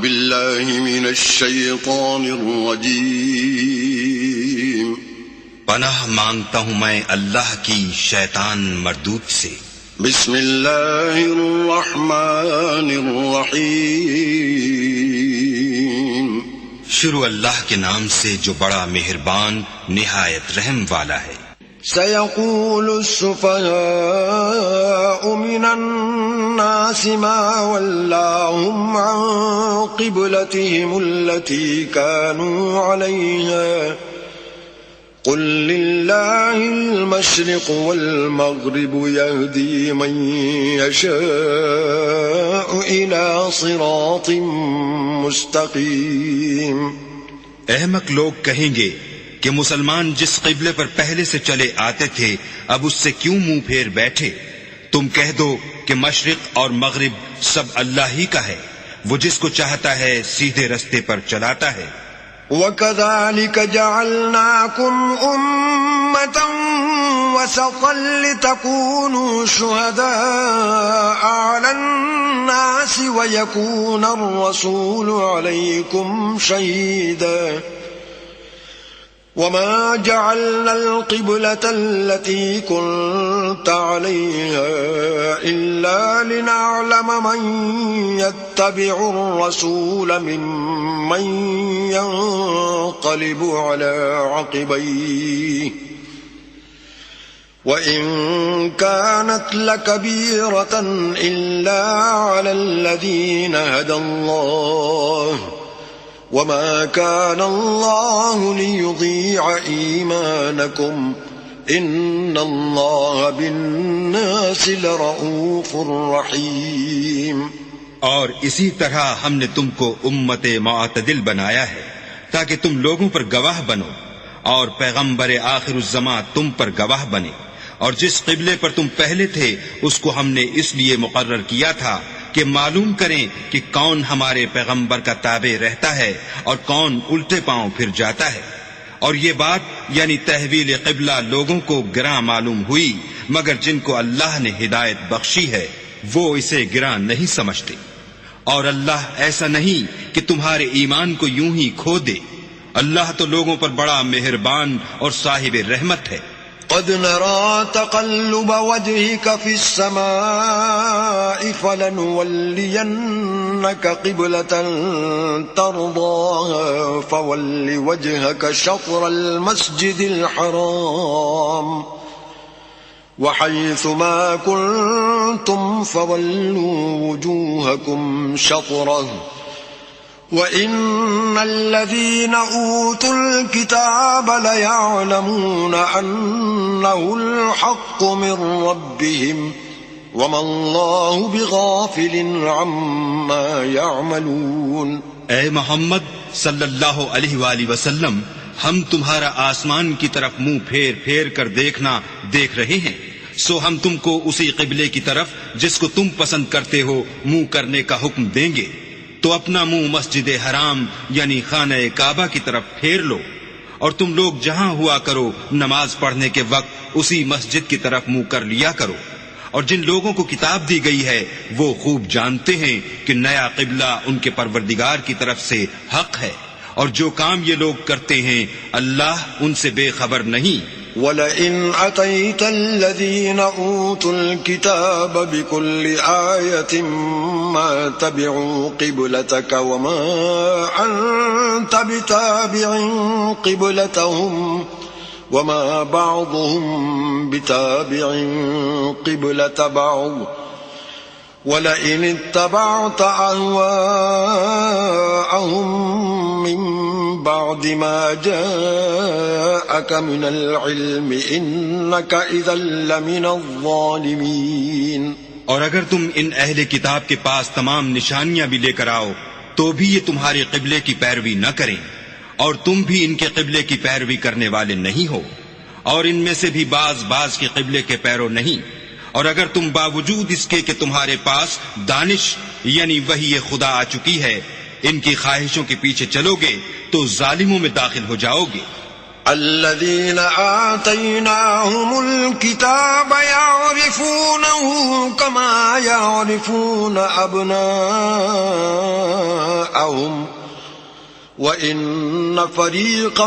بالله من الشيطان الرجيم پناہ مانگتا ہوں میں اللہ کی شیطان مردود سے. بسم اللہ الرحمن الرحیم شروع اللہ کے نام سے جو بڑا مہربان نہایت رحم والا ہے. سيقول السفهاء من الناس ما ولاهم عن قبلتهم التي كانوا عليها قل لله المشرق والمغرب يهدي من يشاء إلى صراط مستقيم. احمق لوگ کہیں گے کہ مسلمان جس قبلے پر پہلے سے چلے آتے تھے اب اس سے کیوں منہ پھیر بیٹھے؟ تم کہہ دو کہ مشرق اور مغرب سب اللہ ہی کا ہے، وہ جس کو چاہتا ہے سیدھے رستے پر چلاتا ہے. وَكَذَلِكَ جَعَلْنَاكُمْ أُمَّةً وَسَطًا لِتَكُونُوا شُهَدَاءَ عَلَى النَّاسِ وَيَكُونَ الرَّسُولُ عَلَيْكُمْ شَهِيدًا. وَمَا جَعَلْنَا الْقِبْلَةَ الَّتِي كُنْتَ عَلَيْهَا إِلَّا لِنَعْلَمَ مَنْ يَتَّبِعُ الرَّسُولَ مِمَّنْ يَنْقَلِبُ عَلَى عَقِبَيْهِ وَإِنْ كَانَتْ لَكَبِيرَةً إِلَّا عَلَى الَّذِينَ هَدَى اللَّهُ وَمَا كَانَ اللَّهُ لِيُضِيعَ إِيمَانَكُمْ إِنَّ اللَّهَ بِالنَّاسِ لَرَءُوفٌ رَحِيمٌ. اور اسی طرح ہم نے تم کو امت معتدل بنایا ہے تاکہ تم لوگوں پر گواہ بنو اور پیغمبر آخر الزماں تم پر گواہ بنے. اور جس قبلے پر تم پہلے تھے اس کو ہم نے اس لیے مقرر کیا تھا کہ معلوم کریں کہ کون ہمارے پیغمبر کا تابع رہتا ہے اور کون الٹے پاؤں پھر جاتا ہے. اور یہ بات یعنی تحویل قبلہ لوگوں کو گراں معلوم ہوئی، مگر جن کو اللہ نے ہدایت بخشی ہے وہ اسے گراں نہیں سمجھتے. اور اللہ ایسا نہیں کہ تمہارے ایمان کو یوں ہی کھو دے. اللہ تو لوگوں پر بڑا مہربان اور صاحب رحمت ہے. قد نرى تقلب وجهك في السماء فلنولينك قبلة ترضاها فول وجهك شطر المسجد الحرام وحيث ما كنتم فولوا وجوهكم شطره وَإِنَّ الَّذِينَ أُوتُوا الْكِتَابَ لَيَعْلَمُونَ أَنَّهُ الْحَقُّ مِنْ رَبِّهِمْ وَمَا اللَّهُ بِغَافِلٍ عَمَّا يَعْمَلُونَ. اے محمد صلی اللہ علیہ وآلہ وسلم، ہم تمہارا آسمان کی طرف منہ پھیر پھیر کر دیکھنا دیکھ رہے ہیں، سو ہم تم کو اسی قبلے کی طرف جس کو تم پسند کرتے ہو منہ کرنے کا حکم دیں گے. تو اپنا منہ مسجد حرام یعنی خانہ کعبہ کی طرف پھیر لو، اور تم لوگ جہاں ہوا کرو نماز پڑھنے کے وقت اسی مسجد کی طرف منہ کر لیا کرو. اور جن لوگوں کو کتاب دی گئی ہے وہ خوب جانتے ہیں کہ نیا قبلہ ان کے پروردگار کی طرف سے حق ہے، اور جو کام یہ لوگ کرتے ہیں اللہ ان سے بے خبر نہیں. وَلَئِنْ أَتَيْتَ الَّذِينَ أُوتُوا الْكِتَابَ بِكُلِّ آيَةٍ مَا تَبِعُوا قِبْلَتَكَ وَمَا أَنْتَ بِتَابِعٍ قِبْلَتَهُمْ وَمَا بَعْضُهُمْ بِتَابِعٍ قِبْلَةَ بَعْضٍ وَلَئِنِ اتَّبَعْتَ أَهْوَاءَهُمْ مِنْ بَعْدِ مَا جَاءَكَ مِنَ الْعِلْمِ إِنَّكَ إِذًا لَّمِنَ الظَّالِمِينَ. اور اگر تم ان اہل کتاب کے پاس تمام نشانیاں بھی لے کر آؤ تو بھی یہ تمہارے قبلے کی پیروی نہ کریں، اور تم بھی ان کے قبلے کی پیروی کرنے والے نہیں ہو، اور ان میں سے بھی بعض کے قبلے کے پیرو نہیں. اور اگر تم باوجود اس کے کہ تمہارے پاس دانش یعنی وحی خدا آ چکی ہے ان کی خواہشوں کے پیچھے چلو گے تو ظالموں میں داخل ہو جاؤ گے. الذين آتيناهم الكتاب يعرفونه كما يعرفون أبناءهم جاءهم وإن فريقا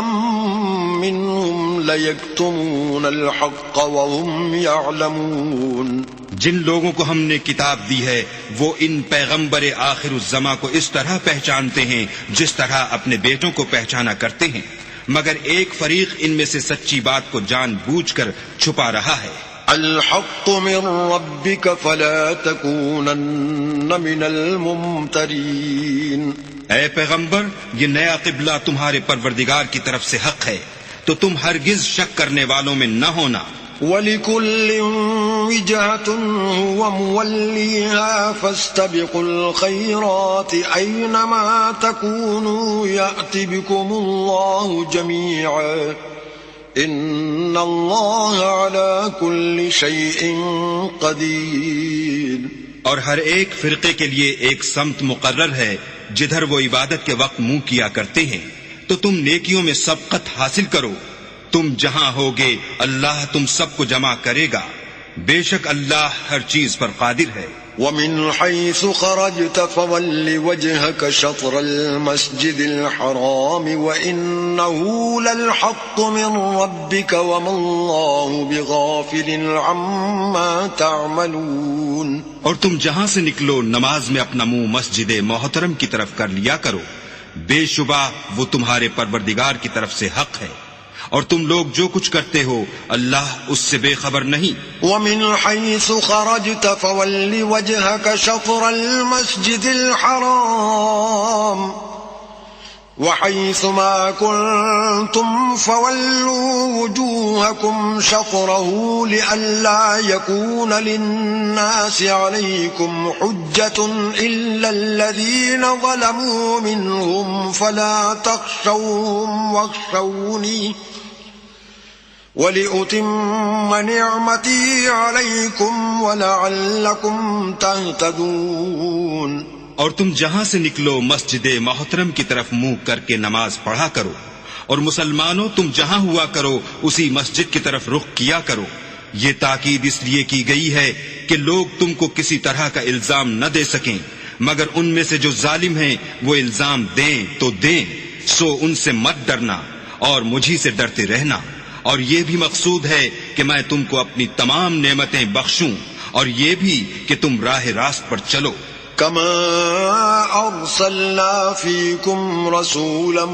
منهم ليكتمون الحق وهم يعلمون. جن لوگوں کو ہم نے کتاب دی ہے وہ ان پیغمبر آخر الزماں کو اس طرح پہچانتے ہیں جس طرح اپنے بیٹوں کو پہچانا کرتے ہیں، مگر ایک فریق ان میں سے سچی بات کو جان بوجھ کر چھپا رہا ہے. الحق من ربك فلا تكونن من الممترين. اے پیغمبر، یہ نیا قبلہ تمہارے پروردگار کی طرف سے حق ہے تو تم ہرگز شک کرنے والوں میں نہ ہونا. وَلِكُلٍّ وِجْهَةٌ هُوَ مُوَلِّيهَا فَاسْتَبِقُوا الْخَيْرَاتِ أَيْنَمَا تَكُونُوا يَأْتِ بِكُمُ اللَّهُ جَمِيعًا إِنَّ اللَّهَ عَلَى كُلِّ شَيْءٍ قَدِيرٌ. اور ہر ایک فرقے کے لیے ایک سمت مقرر ہے جدھر وہ عبادت کے وقت منہ کیا کرتے ہیں، تو تم نیکیوں میں سبقت حاصل کرو. تم جہاں ہوگے اللہ تم سب کو جمع کرے گا، بے شک اللہ ہر چیز پر قادر ہے. وَمِنْ حَيْثُ خَرَجْتَ فَوَلِّ وَجْهَكَ شَطْرَ الْمَسْجِدِ الْحَرَامِ وَإِنَّهُ لَلْحَقُّ مِنْ رَبِّكَ وَمَا اللَّهُ بِغَافِلٍ عَمَّا تَعْمَلُونَ. اور تم جہاں سے نکلو نماز میں اپنا منہ مسجد محترم کی طرف کر لیا کرو، بے شبہ وہ تمہارے پروردگار کی طرف سے حق ہے، اور تم لوگ جو کچھ کرتے ہو اللہ اس سے بے خبر نہیں. وَمِنْ حَيْثُ خَرَجْتَ فَوَلِّ وَجْهَكَ شَطْرَ الْمَسْجِدِ الْحَرَامِ وَحَيْثُ مَا كُنْتُمْ فَوَلُّوا وُجُوهَكُمْ شَطْرَهُ لِئَلَّا يَكُونَ لِلنَّاسِ عَلَيْكُمْ حُجَّةٌ إِلَّا الَّذِينَ ظَلَمُوا مِنْهُمْ فَلَا تَخْشَوْهُمْ وَاخْشَوْنِي وَلِأُتِمَّ نِعْمَتِي عَلَيْكُمْ وَلَعَلَّكُمْ تَهْتَدُونَ. اور تم جہاں سے نکلو مسجد محترم کی طرف منہ کر کے نماز پڑھا کرو، اور مسلمانوں تم جہاں ہوا کرو اسی مسجد کی طرف رخ کیا کرو. یہ تاکید اس لیے کی گئی ہے کہ لوگ تم کو کسی طرح کا الزام نہ دے سکیں، مگر ان میں سے جو ظالم ہیں وہ الزام دیں تو دیں، سو ان سے مت ڈرنا اور مجھی سے ڈرتے رہنا. اور یہ بھی مقصود ہے کہ میں تم کو اپنی تمام نعمتیں بخشوں، اور یہ بھی کہ تم راہ راست پر چلو. كما أرسلنا فيكم رسولا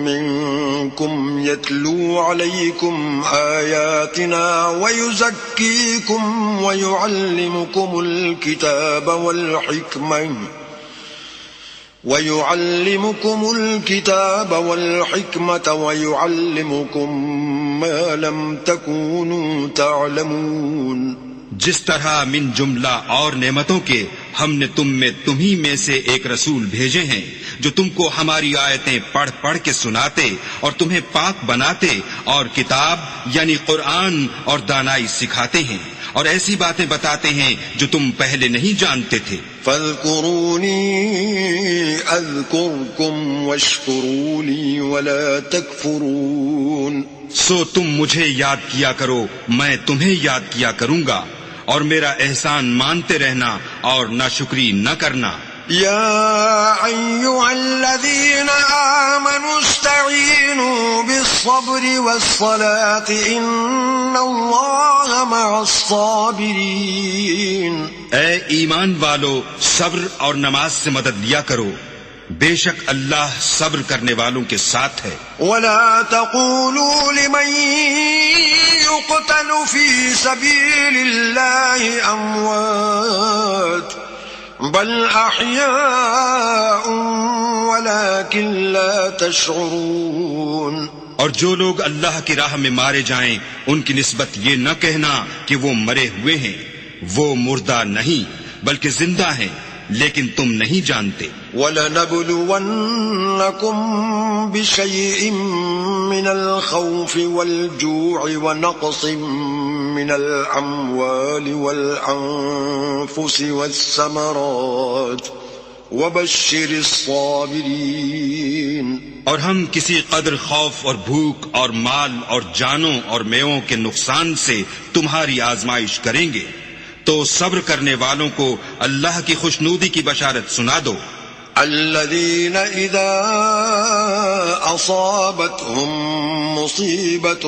منكم يتلو عليكم آياتنا ويزكيكم ويعلمكم الكتاب والحكمة ويعلمكم ما لم تكونوا تعلمون. جس طرح من جملہ اور نعمتوں کے ہم نے تمہیں میں سے ایک رسول بھیجے ہیں جو تم کو ہماری آیتیں پڑھ پڑھ کے سناتے اور تمہیں پاک بناتے اور کتاب یعنی قرآن اور دانائی سکھاتے ہیں اور ایسی باتیں بتاتے ہیں جو تم پہلے نہیں جانتے تھے. فاذکرونی اذکرکم واشکروا لی ولا تکفرون. سو تم مجھے یاد کیا کرو، میں تمہیں یاد کیا کروں گا، اور میرا احسان مانتے رہنا اور ناشکری نہ کرنا. يا أيها الذين آمنوا استعينوا بالصبر والصلاة إن الله مع الصابرين. اے ایمان والو، صبر اور نماز سے مدد لیا کرو، بے شک اللہ صبر کرنے والوں کے ساتھ ہے. ولا تقولوا لمن يقتل في سبيل الله أموات بل احیاء ولكن لا تشعرون. اور جو لوگ اللہ کی راہ میں مارے جائیں ان کی نسبت یہ نہ کہنا کہ وہ مرے ہوئے ہیں، وہ مردہ نہیں بلکہ زندہ ہیں، لیکن تم نہیں جانتے. وَلَنَبْلُوَنَّكُمْ بِشَيْءٍ مِّنَ الْخَوْفِ وَالْجُوعِ وَنَقْصٍ مِّنَ الْأَمْوَالِ وَالْأَنفُسِ وَالثَّمَرَاتِ وَبَشِّرِ الصَّابِرِينَ. اور ہم کسی قدر خوف اور بھوک اور مال اور جانوں اور میووں کے نقصان سے تمہاری آزمائش کریں گے، تو صبر کرنے والوں کو اللہ کی خوشنودی کی بشارت سنا دو. الذين إذا أصابتهم مصيبة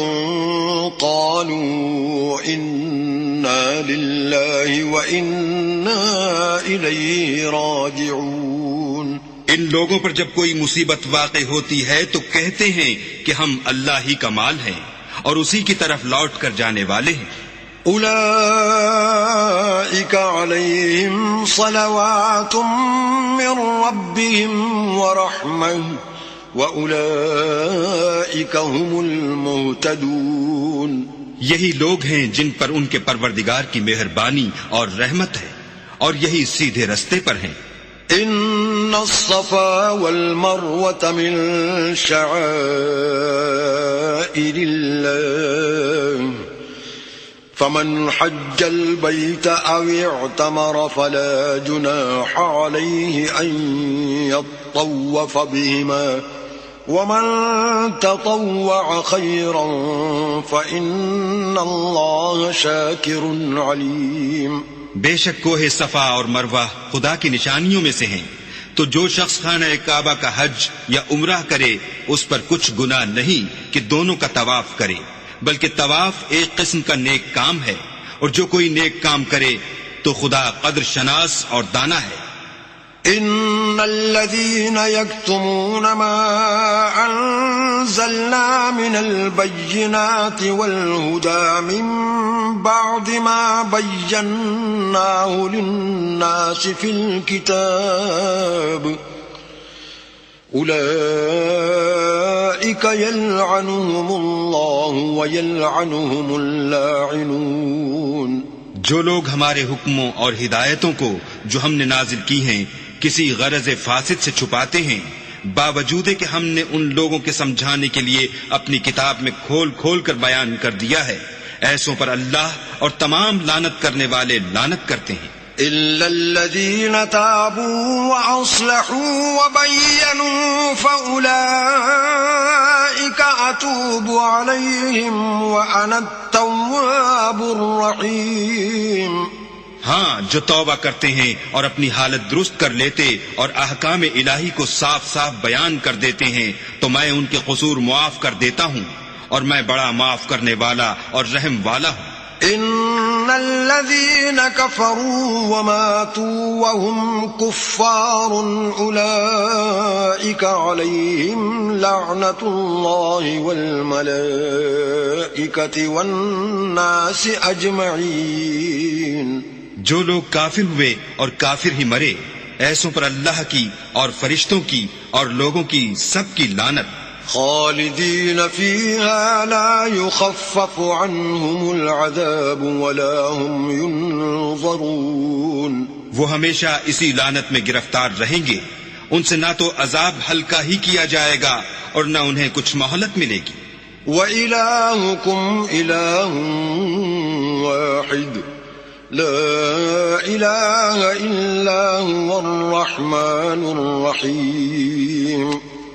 قالوا إنا لله وإنا إليه راجعون. ان لوگوں پر جب کوئی مصیبت واقع ہوتی ہے تو کہتے ہیں کہ ہم اللہ ہی کا مال ہیں اور اسی کی طرف لوٹ کر جانے والے ہیں. أولئك عليهم صلوات من ربهم ورحمة وأولئك هم المهتدون. یہی لوگ ہیں جن پر ان کے پروردگار کی مہربانی اور رحمت ہے اور یہی سیدھے رستے پر ہیں. إن الصفا والمروة من شعائر الله فمن حج البيت أو اعتمر فلا جناح عليه أن يطوف بهما ومن تطوع خيرا فإن الله شاكر عليم. بے شک کوہ صفا اور مروہ خدا کی نشانیوں میں سے ہیں، تو جو شخص خانہ کعبہ کا حج یا عمرہ کرے اس پر کچھ گناہ نہیں کہ دونوں کا طواف کرے، بلکہ طواف ایک قسم کا نیک کام ہے، اور جو کوئی نیک کام کرے تو خدا قدر شناس اور دانا ہے. ان الذين يكتمون ما انزلنا من البينات والهدى من بعد ما بيناه للناس في الكتاب اولئك يلعنهم الله ويلعنهم اللاعنون. جو لوگ ہمارے حکموں اور ہدایتوں کو جو ہم نے نازل کی ہیں کسی غرض فاسد سے چھپاتے ہیں، باوجود کہ ہم نے ان لوگوں کے سمجھانے کے لیے اپنی کتاب میں کھول کھول کر بیان کر دیا ہے، ایسوں پر اللہ اور تمام لعنت کرنے والے لعنت کرتے ہیں. إلا الذين تابوا وأصلحوا وبينوا فأولئك أتوب عليهم وأنا التواب الرحيم. ہاں، جو توبہ کرتے ہیں اور اپنی حالت درست کر لیتے اور احکام الہی کو صاف صاف بیان کر دیتے ہیں تو میں ان کے قصور معاف کر دیتا ہوں اور میں بڑا معاف کرنے والا اور رحم والا ہوں. ان الذين كفروا وماتوا وهم كفار اولئك عليهم لعنة الله والملائكة والناس اجمعين. جو لوگ کافر ہوئے اور کافر ہی مرے، ایسوں پر اللہ کی اور فرشتوں کی اور لوگوں کی سب کی لعنت. خالدین فیہا لا یخفف عنہم العذاب ولا هم ینظرون. وہ ہمیشہ اسی لعنت میں گرفتار رہیں گے، ان سے نہ تو عذاب ہلکا ہی کیا جائے گا اور نہ انہیں کچھ مہلت ملے گی. وَإِلَٰهُكُمْ إِلَٰهٌ وَاحِدٌ لا إِلَٰهَ إِلَّا هُوَ الرَّحْمَٰنُ الرَّحِيمُ.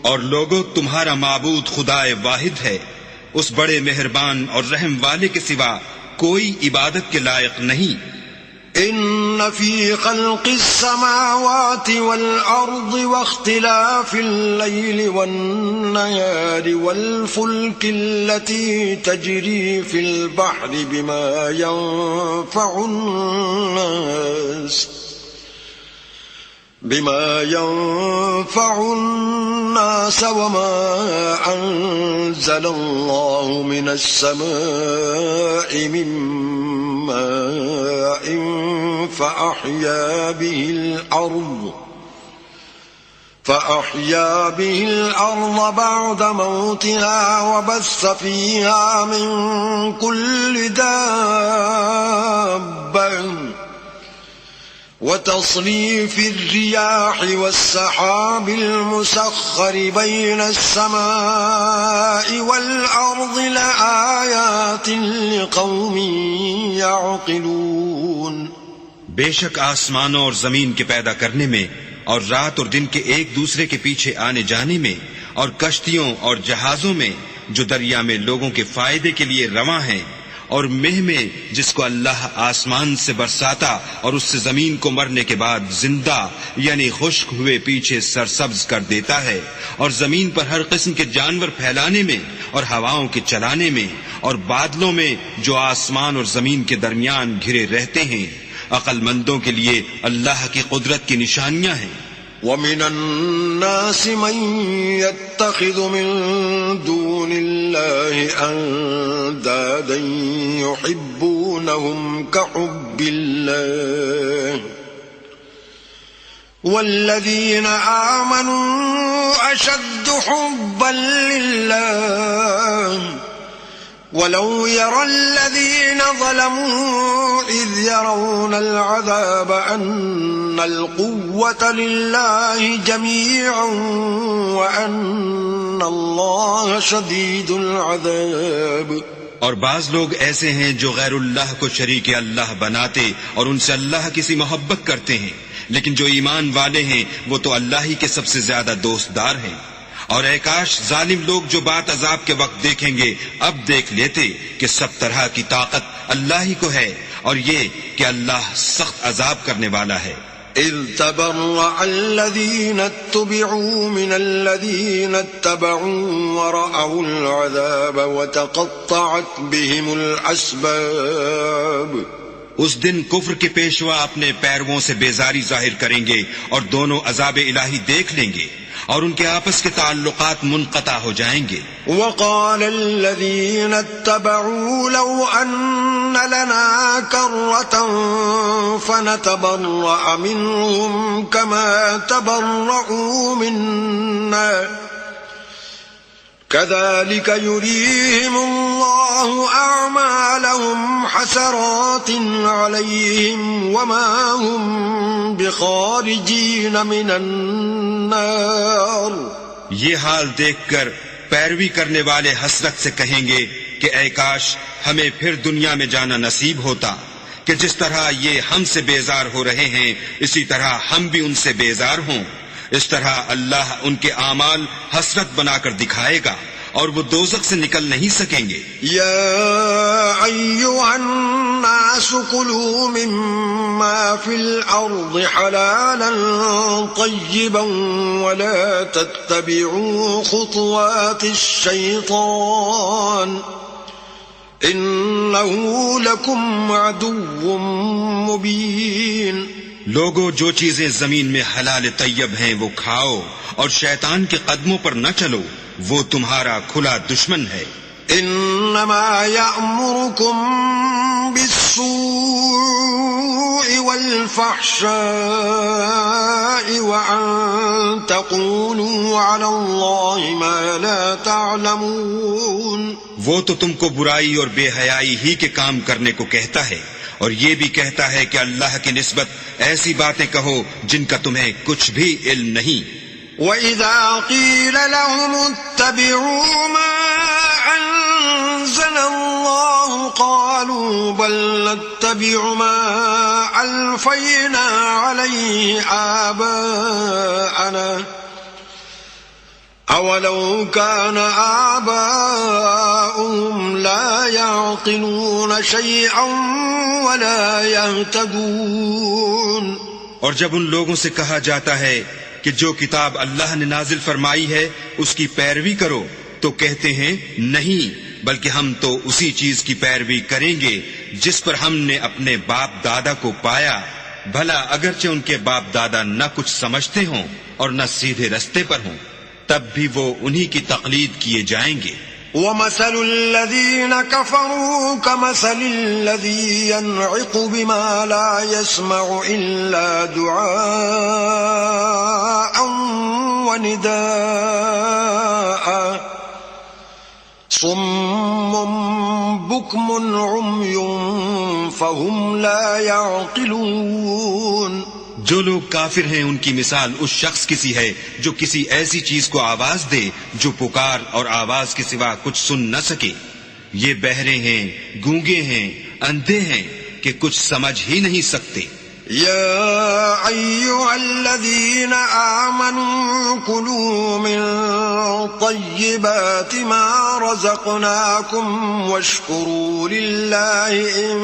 اور لوگو، تمہارا معبود خدائے واحد ہے، اس بڑے مہربان اور رحم والے کے سوا کوئی عبادت کے لائق نہیں. ان فی خلق السماوات والارض واختلاف اللیل والنہار والفلک التي تجری فی البحر بما ينفع الناس وما أنزل الله من السماء من ماء فأحيا به الأرض بعد موتها وبث فيها من كل دابة وتصريف الرياح والسحاب المسخر بين السماء والأرض لآيات لقوم يعقلون. بے شک آسمانوں اور زمین کے پیدا کرنے میں اور رات اور دن کے ایک دوسرے کے پیچھے آنے جانے میں اور کشتیوں اور جہازوں میں جو دریا میں لوگوں کے فائدے کے لیے رواں ہیں اور مہ میں جس کو اللہ آسمان سے برساتا اور اس سے زمین کو مرنے کے بعد زندہ یعنی خشک ہوئے پیچھے سرسبز کر دیتا ہے، اور زمین پر ہر قسم کے جانور پھیلانے میں اور ہواؤں کے چلانے میں اور بادلوں میں جو آسمان اور زمین کے درمیان گھرے رہتے ہیں، عقل مندوں کے لیے اللہ کی قدرت کی نشانیاں ہیں۔ وَمِنَ النَّاسِ مَن يَتَّخِذُ مِن دُونِ اللَّهِ أَندَادًا يُحِبُّونَهُمْ كَحُبِّ اللَّهِ وَالَّذِينَ آمَنُوا أَشَدُّ حُبًّا لِلَّهِ وَلَوْ يَرَى الَّذِينَ ظَلَمُوا إِذْ يَرَوْنَ الْعَذَابَ أَنَّ الْقُوَّةَ لِلَّهِ جَمِيعًا وَأَنَّ اللَّهَ شَدِيدُ الْعَذَابِ۔ اور بعض لوگ ایسے ہیں جو غیر اللہ کو شریک اللہ بناتے اور ان سے اللہ کسی محبت کرتے ہیں، لیکن جو ایمان والے ہیں وہ تو اللہ ہی کے سب سے زیادہ دوستدار ہیں۔ اور اے کاش ظالم لوگ جو بات عذاب کے وقت دیکھیں گے اب دیکھ لیتے کہ سب طرح کی طاقت اللہ ہی کو ہے، اور یہ کہ اللہ سخت عذاب کرنے والا ہے۔ إِذْ تَبَرَّأَ الَّذِينَ اتُّبِعُوا مِنَ الَّذِينَ اتَّبَعُوا وَرَأَوُا الْعَذَابَ وَتَقَطَّعَتْ بِهِمُ الْأَسْبَابُ۔ اس دن کفر کے پیشوا اپنے پیرووں سے بیزاری ظاہر کریں گے اور دونوں عذاب الہی دیکھ لیں گے اور ان کے آپس کے تعلقات منقطع ہو جائیں گے۔ وَقَالَ الَّذِينَ اتَّبَعُوا لَوْ أَنَّ لَنَا كَرَّةً فَنَتَبَرَّأَ مِنْهُمْ كَمَا تَبَرَّؤُوا مِنَّا كَذَلِكَ يُرِيهِمُ اللَّهُ أَعْمَالَهُمْ حَسَرَاتٍ عَلَيْهِمْ وَمَا هُمْ بِخَارِجِينَ مِنَ النَّارِ۔ یہ حال دیکھ کر پیروی کرنے والے حسرت سے کہیں گے کہ اے کاش ہمیں پھر دنیا میں جانا نصیب ہوتا کہ جس طرح یہ ہم سے بیزار ہو رہے ہیں اسی طرح ہم بھی ان سے بیزار ہوں۔ اس طرح اللہ ان کے اعمال حسرت بنا کر دکھائے گا اور وہ دوزخ سے نکل نہیں سکیں گے۔ یا ایھا الناس کلوا مما فی الارض حلالا طیبا ولا تتبعوا خطوات الشیطان انہ لکم عدو مبین۔ لوگو جو چیزیں زمین میں حلال طیب ہیں وہ کھاؤ اور شیطان کے قدموں پر نہ چلو، وہ تمہارا کھلا دشمن ہے۔ انما یأمرکم بالسوء والفحشاء وان تقولوا علی اللہ ما لا تعلمون۔ وہ تو تم کو برائی اور بے حیائی ہی کے کام کرنے کو کہتا ہے، اور یہ بھی کہتا ہے کہ اللہ کی نسبت ایسی باتیں کہو جن کا تمہیں کچھ بھی علم نہیں۔ وَإِذَا قِيلَ لَهُمُ اتَّبِعُوا مَا أَنزَلَ اللَّهُ قَالُوا بَلْ نَتَّبِعُ مَا أَلْفَيْنَا عَلَيْهِ آبَاءَنَا أَوَلَوْ كَانَ آبَاؤُهُمْ لَا يَعْقِلُونَ شَيْئًا وَلَا يَهْتَدُونَ۔ اور جب ان لوگوں سے کہا جاتا ہے کہ جو کتاب اللہ نے نازل فرمائی ہے اس کی پیروی کرو تو کہتے ہیں نہیں، بلکہ ہم تو اسی چیز کی پیروی کریں گے جس پر ہم نے اپنے باپ دادا کو پایا، بھلا اگرچہ ان کے باپ دادا نہ کچھ سمجھتے ہوں اور نہ سیدھے رستے پر ہوں تب بھی وہ انہی کی تقلید کیے جائیں گے۔ وَمَثَلُ الَّذِينَ كَفَرُوا كَمَثَلِ الَّذِي يَنْعِقُ بِمَا لَا يَسْمَعُ إِلَّا دُعَاءً وَنِدَاءً صُمٌّ بُكْمٌ عُمْيٌ فَهُمْ لَا يَعْقِلُونَ۔ جو لوگ کافر ہیں ان کی مثال اس شخص کی سی ہے جو کسی ایسی چیز کو آواز دے جو پکار اور آواز کے سوا کچھ سن نہ سکے۔ یہ بہرے ہیں، گونگے ہیں، اندھے ہیں کہ کچھ سمجھ ہی نہیں سکتے۔ یا ایھا الذین آمنوا کلوا من طيبات ما رزقناكم واشكروا لله إن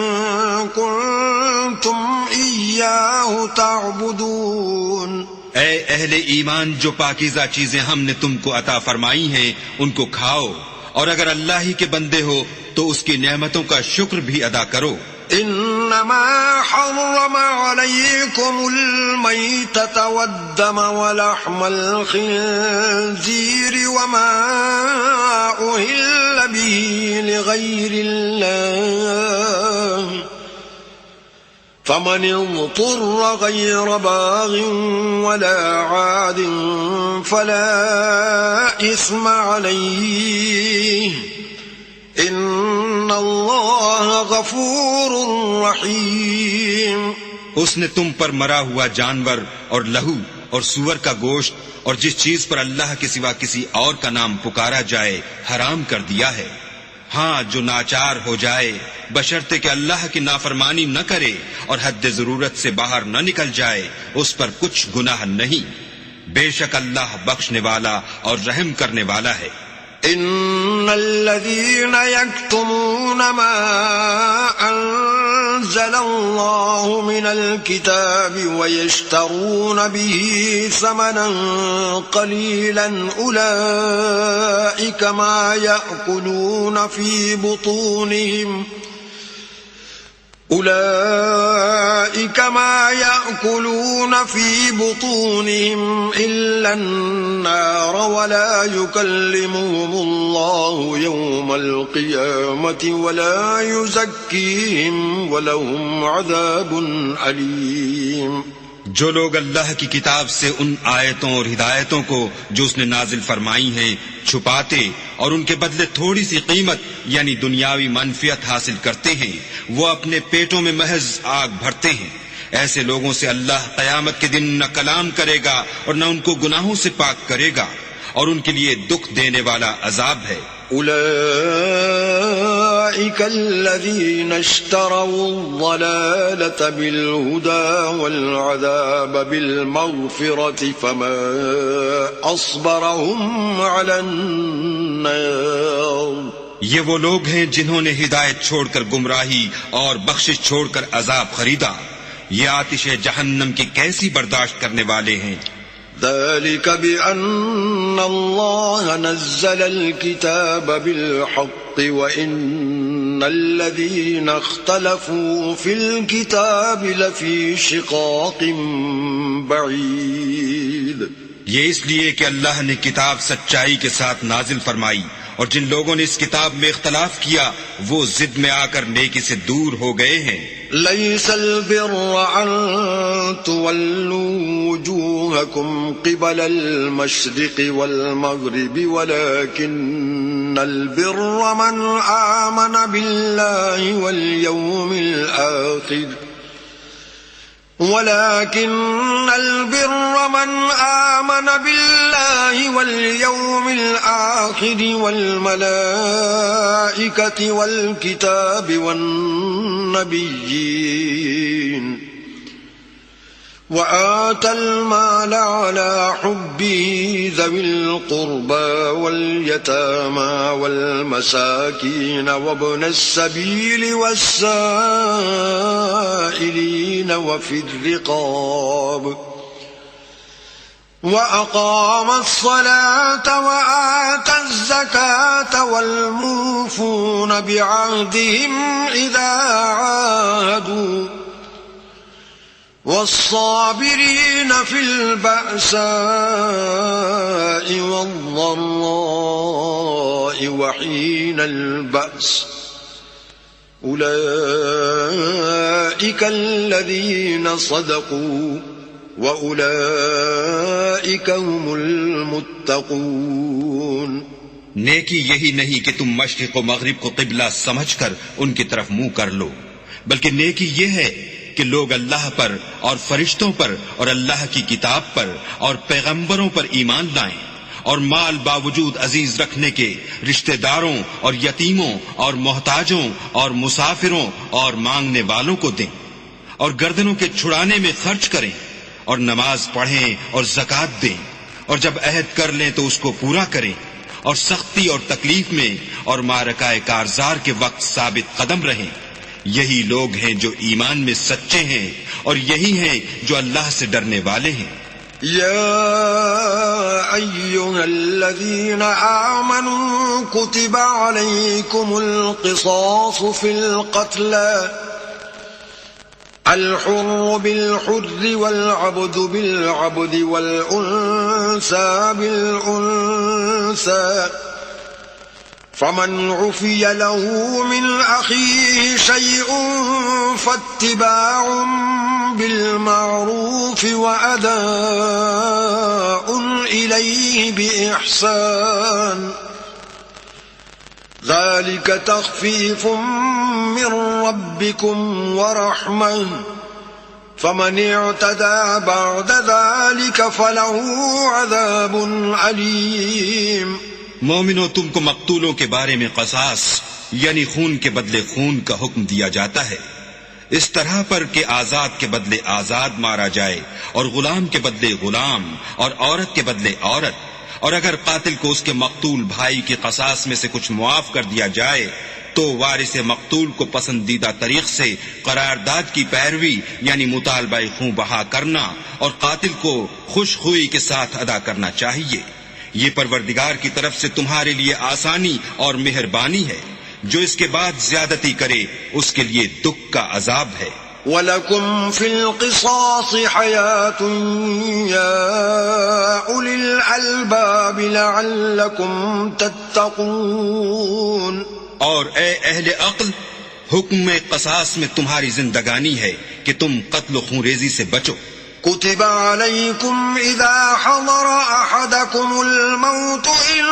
كنتم إياه تعبدون. اے اہل ایمان، جو پاکیزہ چیزیں ہم نے تم کو عطا فرمائی ہیں ان کو کھاؤ، اور اگر اللہ ہی کے بندے ہو تو اس کی نعمتوں کا شکر بھی ادا کرو. إنما حرم عليكم الميتة والدم ولحم الخنزير وما أهل به لغير الله فمن اضطر غير باغ ولا عاد فلا إثم عليه ان اللہ غفور رحیم. اس نے تم پر مرا ہوا جانور اور لہو اور سور کا گوشت اور جس چیز پر اللہ کے سوا کسی اور کا نام پکارا جائے حرام کر دیا ہے. ہاں، جو ناچار ہو جائے بشرطے کہ اللہ کی نافرمانی نہ کرے اور حد ضرورت سے باہر نہ نکل جائے، اس پر کچھ گناہ نہیں. بے شک اللہ بخشنے والا اور رحم کرنے والا ہے. ان الذين يكتمون ما انزل الله من الكتاب ويشترون به ثمنا قليلا اولئك ما يأكلون في بطونهم إلا النار ولا يكلمهم الله يوم القيامة ولا يزكيهم ولهم عذاب أليم. جو لوگ اللہ کی کتاب سے ان آیتوں اور ہدایتوں کو جو اس نے نازل فرمائی ہیں چھپاتے اور ان کے بدلے تھوڑی سی قیمت یعنی دنیاوی منفعت حاصل کرتے ہیں، وہ اپنے پیٹوں میں محض آگ بھرتے ہیں. ایسے لوگوں سے اللہ قیامت کے دن نہ کلام کرے گا اور نہ ان کو گناہوں سے پاک کرے گا، اور ان کے لیے دکھ دینے والا عذاب ہے. أولئك الذين اشتروا الضلالة بالهدى والعذاب بالمغفرة فما أصبرهم على النار. یہ وہ لوگ ہیں جنہوں نے ہدایت چھوڑ کر گمراہی اور بخشش چھوڑ کر عذاب خریدا. یہ آتش جہنم کی کیسی برداشت کرنے والے ہیں. ذلك بأن الله نزل الكتاب بالحق وإن الذين اختلفوا في الكتاب لفي شقاق بعيد. یہ اس لیے کہ اللہ نے کتاب سچائی کے ساتھ نازل فرمائی، اور جن لوگوں نے اس کتاب میں اختلاف کیا وہ ضد میں آ کر نیکی سے دور ہو گئے ہیں. ليس البر أن تولوا وجوهكم قبل المشرق والمغرب ولكن البر من آمن بالله واليوم الآخر والملائكة والكتاب والنبيين وآتى المال على حبه ذوي القربى واليتامى والمساكين وابن السبيل والسائلين وفي الرقاب وأقام الصلاة وآتى الزكاة والموفون بعهدهم إذا عاهدوا والصابرين في البأساء والضراء وحين البأس أولئك الذين صدقوا وَأُولَئِكَ هُمُ الْمُتَّقُونَ. نیکی یہی نہیں کہ تم مشرق و مغرب کو قبلہ سمجھ کر ان کی طرف منہ کر لو، بلکہ نیکی یہ ہے کہ لوگ اللہ پر اور فرشتوں پر اور اللہ کی کتاب پر اور پیغمبروں پر ایمان لائیں، اور مال باوجود عزیز رکھنے کے رشتہ داروں اور یتیموں اور محتاجوں اور مسافروں اور مانگنے والوں کو دیں، اور گردنوں کے چھڑانے میں خرچ کریں، اور نماز پڑھیں اور زکوٰۃ دیں، اور جب عہد کر لیں تو اس کو پورا کریں، اور سختی اور تکلیف میں اور معرکہ کارزار کے وقت ثابت قدم رہیں. یہی لوگ ہیں جو ایمان میں سچے ہیں اور یہی ہیں جو اللہ سے ڈرنے والے ہیں. يا أيها الذين آمنوا كتب عليكم القصاص في القتلى الحر بالحر والعبد بالعبد والأنثى بالأنثى فمن عفي له من أخيه شيء فاتباع بالمعروف وأداء إليه بإحسان ذلك تخفيف من ربكم ورحمة فمن اعتدى بعد ذلك فله عذاب أليم. مومنو، تم کو مقتولوں کے بارے میں قصاص یعنی خون کے بدلے خون کا حکم دیا جاتا ہے، اس طرح پر کہ آزاد کے بدلے آزاد مارا جائے اور غلام کے بدلے غلام اور عورت کے بدلے عورت. اور اگر قاتل کو اس کے مقتول بھائی کی قصاص میں سے کچھ معاف کر دیا جائے تو وارث مقتول کو پسندیدہ طریق سے قرارداد کی پیروی یعنی مطالبہ خون بہا کرنا اور قاتل کو خوش خوئی کے ساتھ ادا کرنا چاہیے. یہ پروردگار کی طرف سے تمہارے لیے آسانی اور مہربانی ہے. جو اس کے بعد زیادتی کرے اس کے لیے دکھ کا عذاب ہے. وَلَكُمْ فِي الْقِصَاصِ حَيَاةٌ يَا أُولِي الْأَلْبَابِ لَعَلَّكُمْ تَتَّقُونَ. اور اے اہل عقل، حکم قصاص میں تمہاری زندگانی ہے کہ تم قتل و خونریزی سے بچو. كتب عليكم إذا حضر أحدكم الموت إن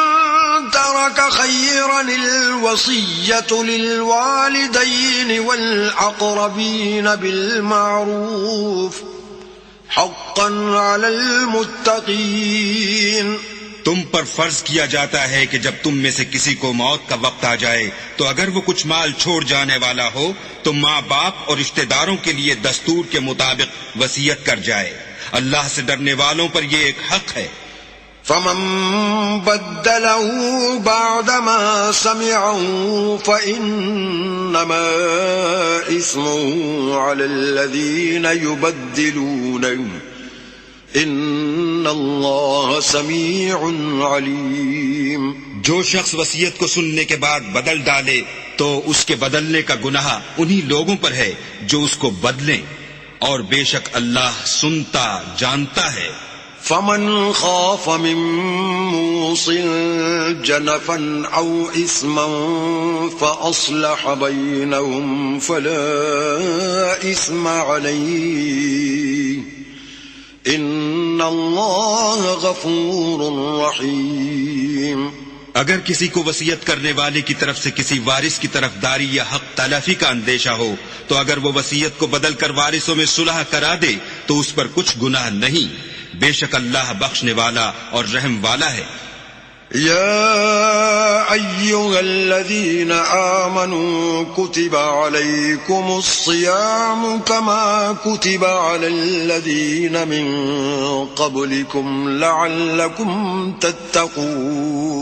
ترك خيرا الوصية للوالدين والأقربين بالمعروف حقا على المتقين. تم پر فرض کیا جاتا ہے کہ جب تم میں سے کسی کو موت کا وقت آ جائے تو اگر وہ کچھ مال چھوڑ جانے والا ہو تو ماں باپ اور رشتہ داروں کے لیے دستور کے مطابق وصیت کر جائے. اللہ سے ڈرنے والوں پر یہ ایک حق ہے. فمن بدله بعدما سمعه فإنما إثمه على الذين يبدلونه ان اللہ سمیع علیم. جو شخص وصیت کو سننے کے بعد بدل ڈالے تو اس کے بدلنے کا گناہ انہی لوگوں پر ہے جو اس کو بدلیں، اور بے شک اللہ سنتا جانتا ہے. فمن خاف من موص جنفا او اثما فاصلح بینهم فلا اثم علیہ ان اللہ غفور رحیم. اگر کسی کو وصیت کرنے والے کی طرف سے کسی وارث کی طرف داری یا حق تلافی کا اندیشہ ہو تو اگر وہ وصیت کو بدل کر وارثوں میں صلح کرا دے تو اس پر کچھ گناہ نہیں. بے شک اللہ بخشنے والا اور رحم والا ہے. يا أيها الذين آمنوا كتب عليكم الصيام كما كتب على الذين من قبلكم لعلكم تتقون.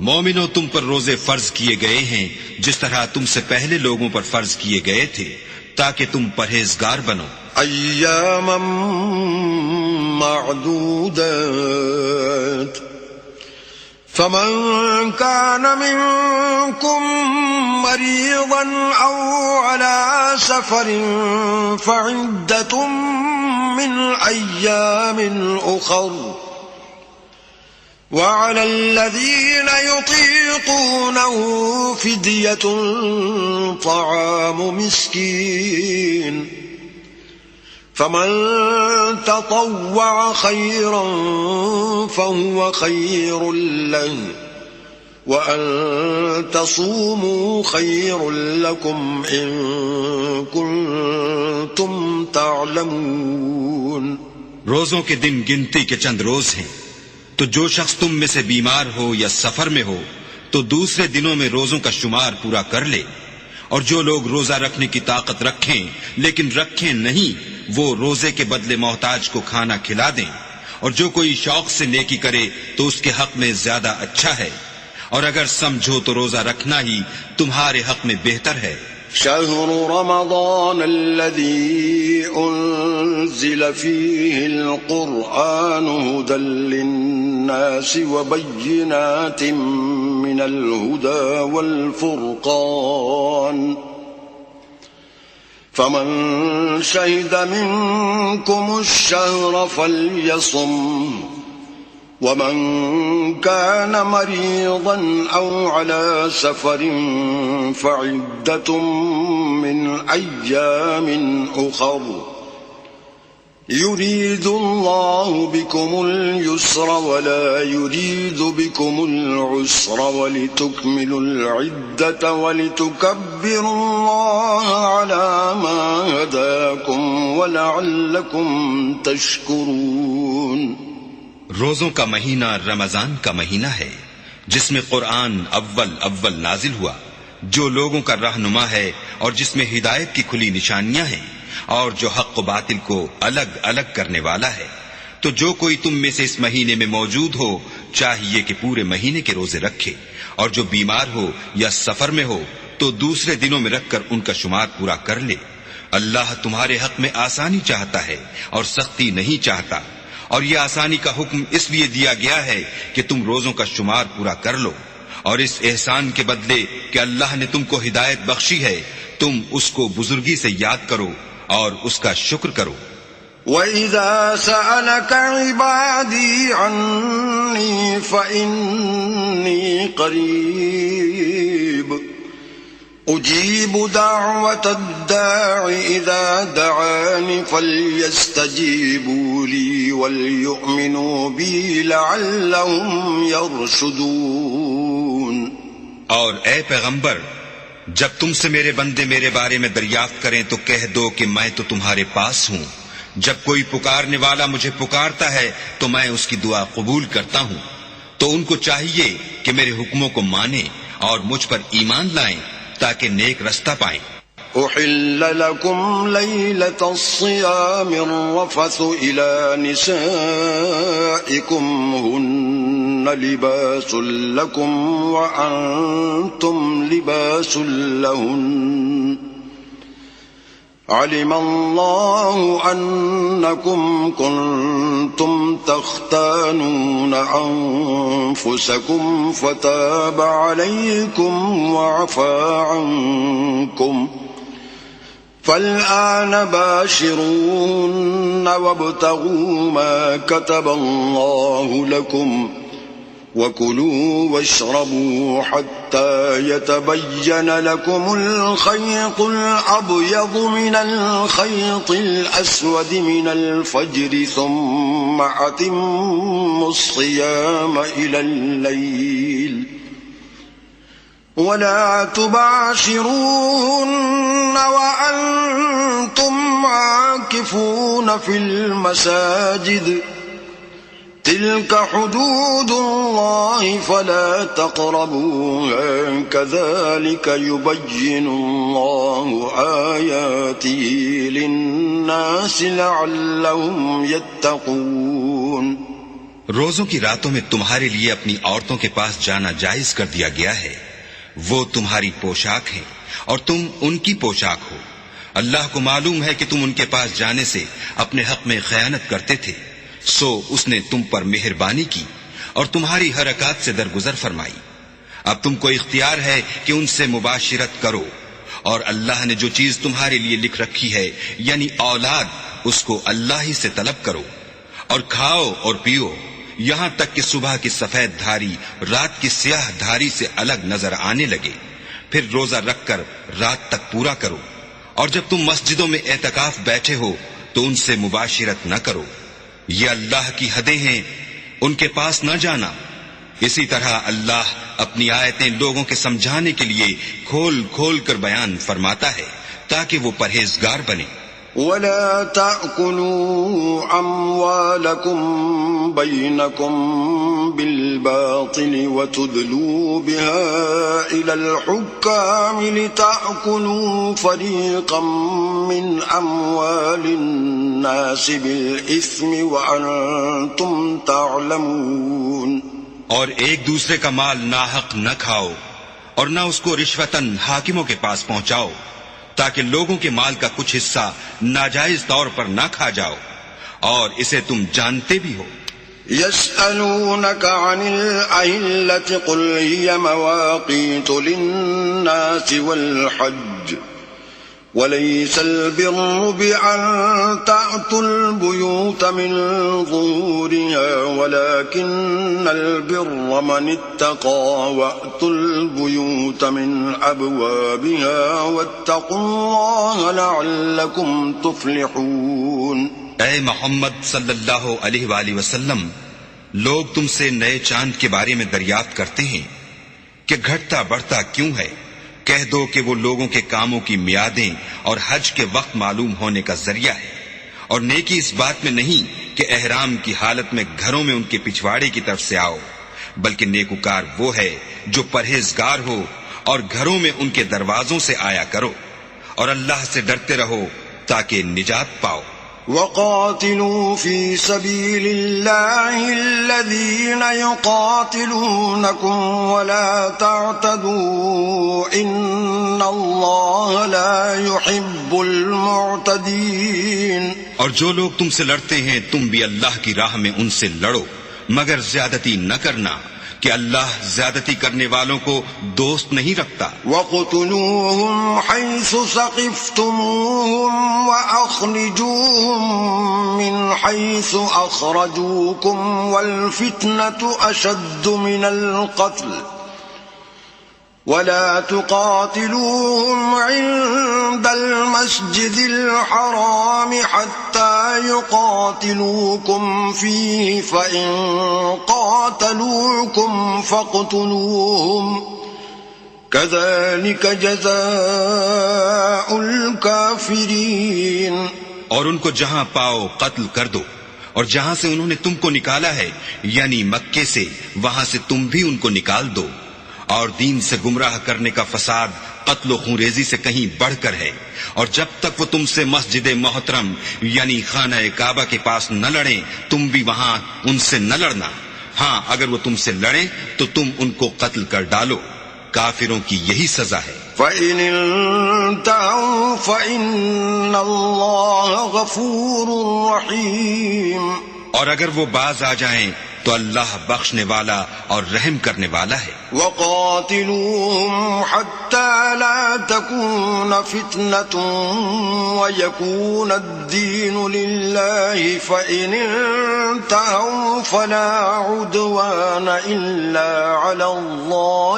مومنو، تم پر روزے فرض کیے گئے ہیں جس طرح تم سے پہلے لوگوں پر فرض کیے گئے تھے تاکہ تم پرہیزگار بنو. أياما معدودات فمن كان منكم مريضا أو على سفر فعدة من أيام أخر وعلى الذين يطيقونه فدية طعام مسكين فمن تطوع خيرا فهو خير له وأن تصوموا خير لكم إن كنتم تعلمون. روزوں کے دن گنتی کے چند روز ہیں، تو جو شخص تم میں سے بیمار ہو یا سفر میں ہو تو دوسرے دنوں میں روزوں کا شمار پورا کر لے. اور جو لوگ روزہ رکھنے کی طاقت رکھیں لیکن رکھیں نہیں وہ روزے کے بدلے محتاج کو کھانا کھلا دیں. اور جو کوئی شوق سے نیکی کرے تو اس کے حق میں زیادہ اچھا ہے، اور اگر سمجھو تو روزہ رکھنا ہی تمہارے حق میں بہتر ہے۔ شهر رمضان الذي أنزل فيه القرآن هدى للناس وبينات من الهدى والفرقان فمن شهد منكم الشهر فليصم ومن كان مريضا أو على سفر فعدة من أيام أخر يريد الله بكم اليسر ولا يريد بكم العسر ولتكملوا العدة ولتكبروا الله على ما هداكم ولعلكم تشكرون۔ روزوں کا مہینہ رمضان کا مہینہ ہے جس میں قرآن اول نازل ہوا، جو لوگوں کا رہنما ہے اور جس میں ہدایت کی کھلی نشانیاں ہیں، اور جو حق و باطل کو الگ الگ کرنے والا ہے۔ تو جو کوئی تم میں سے اس مہینے میں موجود ہو چاہیے کہ پورے مہینے کے روزے رکھے، اور جو بیمار ہو یا سفر میں ہو تو دوسرے دنوں میں رکھ کر ان کا شمار پورا کر لے۔ اللہ تمہارے حق میں آسانی چاہتا ہے اور سختی نہیں چاہتا، اور یہ آسانی کا حکم اس لیے دیا گیا ہے کہ تم روزوں کا شمار پورا کر لو، اور اس احسان کے بدلے کہ اللہ نے تم کو ہدایت بخشی ہے تم اس کو بزرگی سے یاد کرو اور اس کا شکر کرو۔ وَإِذَا سَأَلَكَ عِبَادِي عَنِّي فَإِنِّي قَرِيبٌ أُجِيبُ دَعْوَةَ الدَّاعِ إِذَا دَعَانِ فَلْيَسْتَجِيبُوا لِي وَلْيُؤْمِنُوا بِي لَعَلَّهُمْ يَرْشُدُونَ۔ اور اے پیغمبر، جب تم سے میرے بندے میرے بارے میں دریافت کریں تو کہہ دو کہ میں تو تمہارے پاس ہوں۔ جب کوئی پکارنے والا مجھے پکارتا ہے تو میں اس کی دعا قبول کرتا ہوں۔ تو ان کو چاہیے کہ میرے حکموں کو مانیں اور مجھ پر ایمان لائیں تاکہ نیک رستہ پائیں۔ أحل لكم ليلة الصيام الرفث إلى نسائكم هن لباس لكم وأنتم لباس لهن علم الله أنكم كنتم تختانون أنفسكم فتاب عليكم وعفى عنكم فالآن باشروهن وابتغوا ما كتب الله لكم وكلوا واشربوا حتى يتبين لكم الخيط الأبيض من الخيط الأسود من الفجر ثم أتموا الصيام إلى الليل ولا تباشروهن وأنتم عاكفون في المساجد تلك حدود الله فلا تقربوها كذلك يبين الله آياته للناس لعلهم يتقون۔ روزوں کی راتوں میں تمہارے لیے اپنی عورتوں کے پاس جانا جائز کر دیا گیا ہے، وہ تمہاری پوشاک ہیں اور تم ان کی پوشاک ہو۔ اللہ کو معلوم ہے کہ تم ان کے پاس جانے سے اپنے حق میں خیانت کرتے تھے، سو اس نے تم پر مہربانی کی اور تمہاری حرکات سے درگزر فرمائی۔ اب تم کو اختیار ہے کہ ان سے مباشرت کرو، اور اللہ نے جو چیز تمہارے لیے لکھ رکھی ہے یعنی اولاد، اس کو اللہ ہی سے طلب کرو، اور کھاؤ اور پیو یہاں تک کہ صبح کی سفید دھاری رات کی سیاہ دھاری سے الگ نظر آنے لگے، پھر روزہ رکھ کر رات تک پورا کرو، اور جب تم مسجدوں میں اعتکاف بیٹھے ہو تو ان سے مباشرت نہ کرو۔ یہ اللہ کی حدیں ہیں، ان کے پاس نہ جانا۔ اسی طرح اللہ اپنی آیتیں لوگوں کے سمجھانے کے لیے کھول کھول کر بیان فرماتا ہے تاکہ وہ پرہیزگار بنے۔ ولا تأكلوا أموالكم بينكم بالباطل وتدلوا بها إلى الحكام لتأكلوا فريقا من أموال الناس بالإثم وأنتم تعلمون. اور ایک دوسرے کا مال ناحق نہ کھاؤ اور نہ اس کو رشوتاً حاکموں کے پاس پہنچاؤ تاکہ لوگوں کے مال کا کچھ حصہ ناجائز طور پر نہ کھا جاؤ اور اسے تم جانتے بھی ہو. يسألونك عن الأهلة قل هي مواقيت للناس والحج وليس البر بأن تأتوا البيوت من ظهورها ولكن البر من اتقى وأتوا البيوت من أبوابها واتقوا الله لعلكم تفلحون. اے محمد صلی اللہ علیہ وآلہ وسلم، لوگ تم سے نئے چاند کے بارے میں دریافت کرتے ہیں کہ گھٹتا بڑھتا کیوں ہے. کہہ دو کہ وہ لوگوں کے کاموں کی میعادیں اور حج کے وقت معلوم ہونے کا ذریعہ ہے، اور نیکی اس بات میں نہیں کہ احرام کی حالت میں گھروں میں ان کے پچھواڑے کی طرف سے آؤ، بلکہ نیکوکار وہ ہے جو پرہیزگار ہو اور گھروں میں ان کے دروازوں سے آیا کرو، اور اللہ سے ڈرتے رہو تاکہ نجات پاؤ. وقاتلوا في سبيل الله الذين يقاتلونكم ولا تعتدوا إن الله لا يحب المعتدين. اور جو لوگ تم سے لڑتے ہیں تم بھی اللہ کی راہ میں ان سے لڑو، مگر زیادتی نہ کرنا کہ اللہ زیادتی کرنے والوں کو دوست نہیں رکھتا. وَاقْتُلُوهُمْ حَيْثُ ثَقِفْتُمُوهُمْ وَأَخْرِجُوهُمْ مِنْ حَيْثُ أَخْرَجُوكُمْ وَالْفِتْنَةُ أَشَدُّ مِنَ الْقَتْلِ وَلَا تُقَاتِلُوهُمْ عِندَ الْمَسْجِدِ الْحَرَامِ حَتَّى يُقَاتِلُوكُمْ فِيهِ فَإِن قَاتَلُوكُمْ فَاقْتُلُوهُمْ كَذَلِكَ جَزَاءُ الْكَافِرِينَ. اور ان کو جہاں پاؤ قتل کر دو، اور جہاں سے انہوں نے تم کو نکالا ہے یعنی مکے سے، وہاں سے تم بھی ان کو نکال دو. اور دین سے گمراہ کرنے کا فساد قتل و خونریزی سے کہیں بڑھ کر ہے. اور جب تک وہ تم سے مسجد محترم یعنی خانہ کعبہ کے پاس نہ لڑیں تم بھی وہاں ان سے نہ لڑنا. ہاں اگر وہ تم سے لڑیں تو تم ان کو قتل کر ڈالو. کافروں کی یہی سزا ہے. فَإِنِ انتهوا فَإِنَّ اللَّهَ غَفُورٌ رَحِيمٌ. اور اگر وہ باز آ جائیں تو اللہ بخشنے والا اور رحم کرنے والا ہے. وَقَاتِلُوهُمْ حَتَّى لَا تَكُونَ فِتْنَةٌ وَيَكُونَ الدِّينُ لِلَّهِ فَإِنِ انتهوا فَلَا عُدْوَانَ إِلَّا عَلَى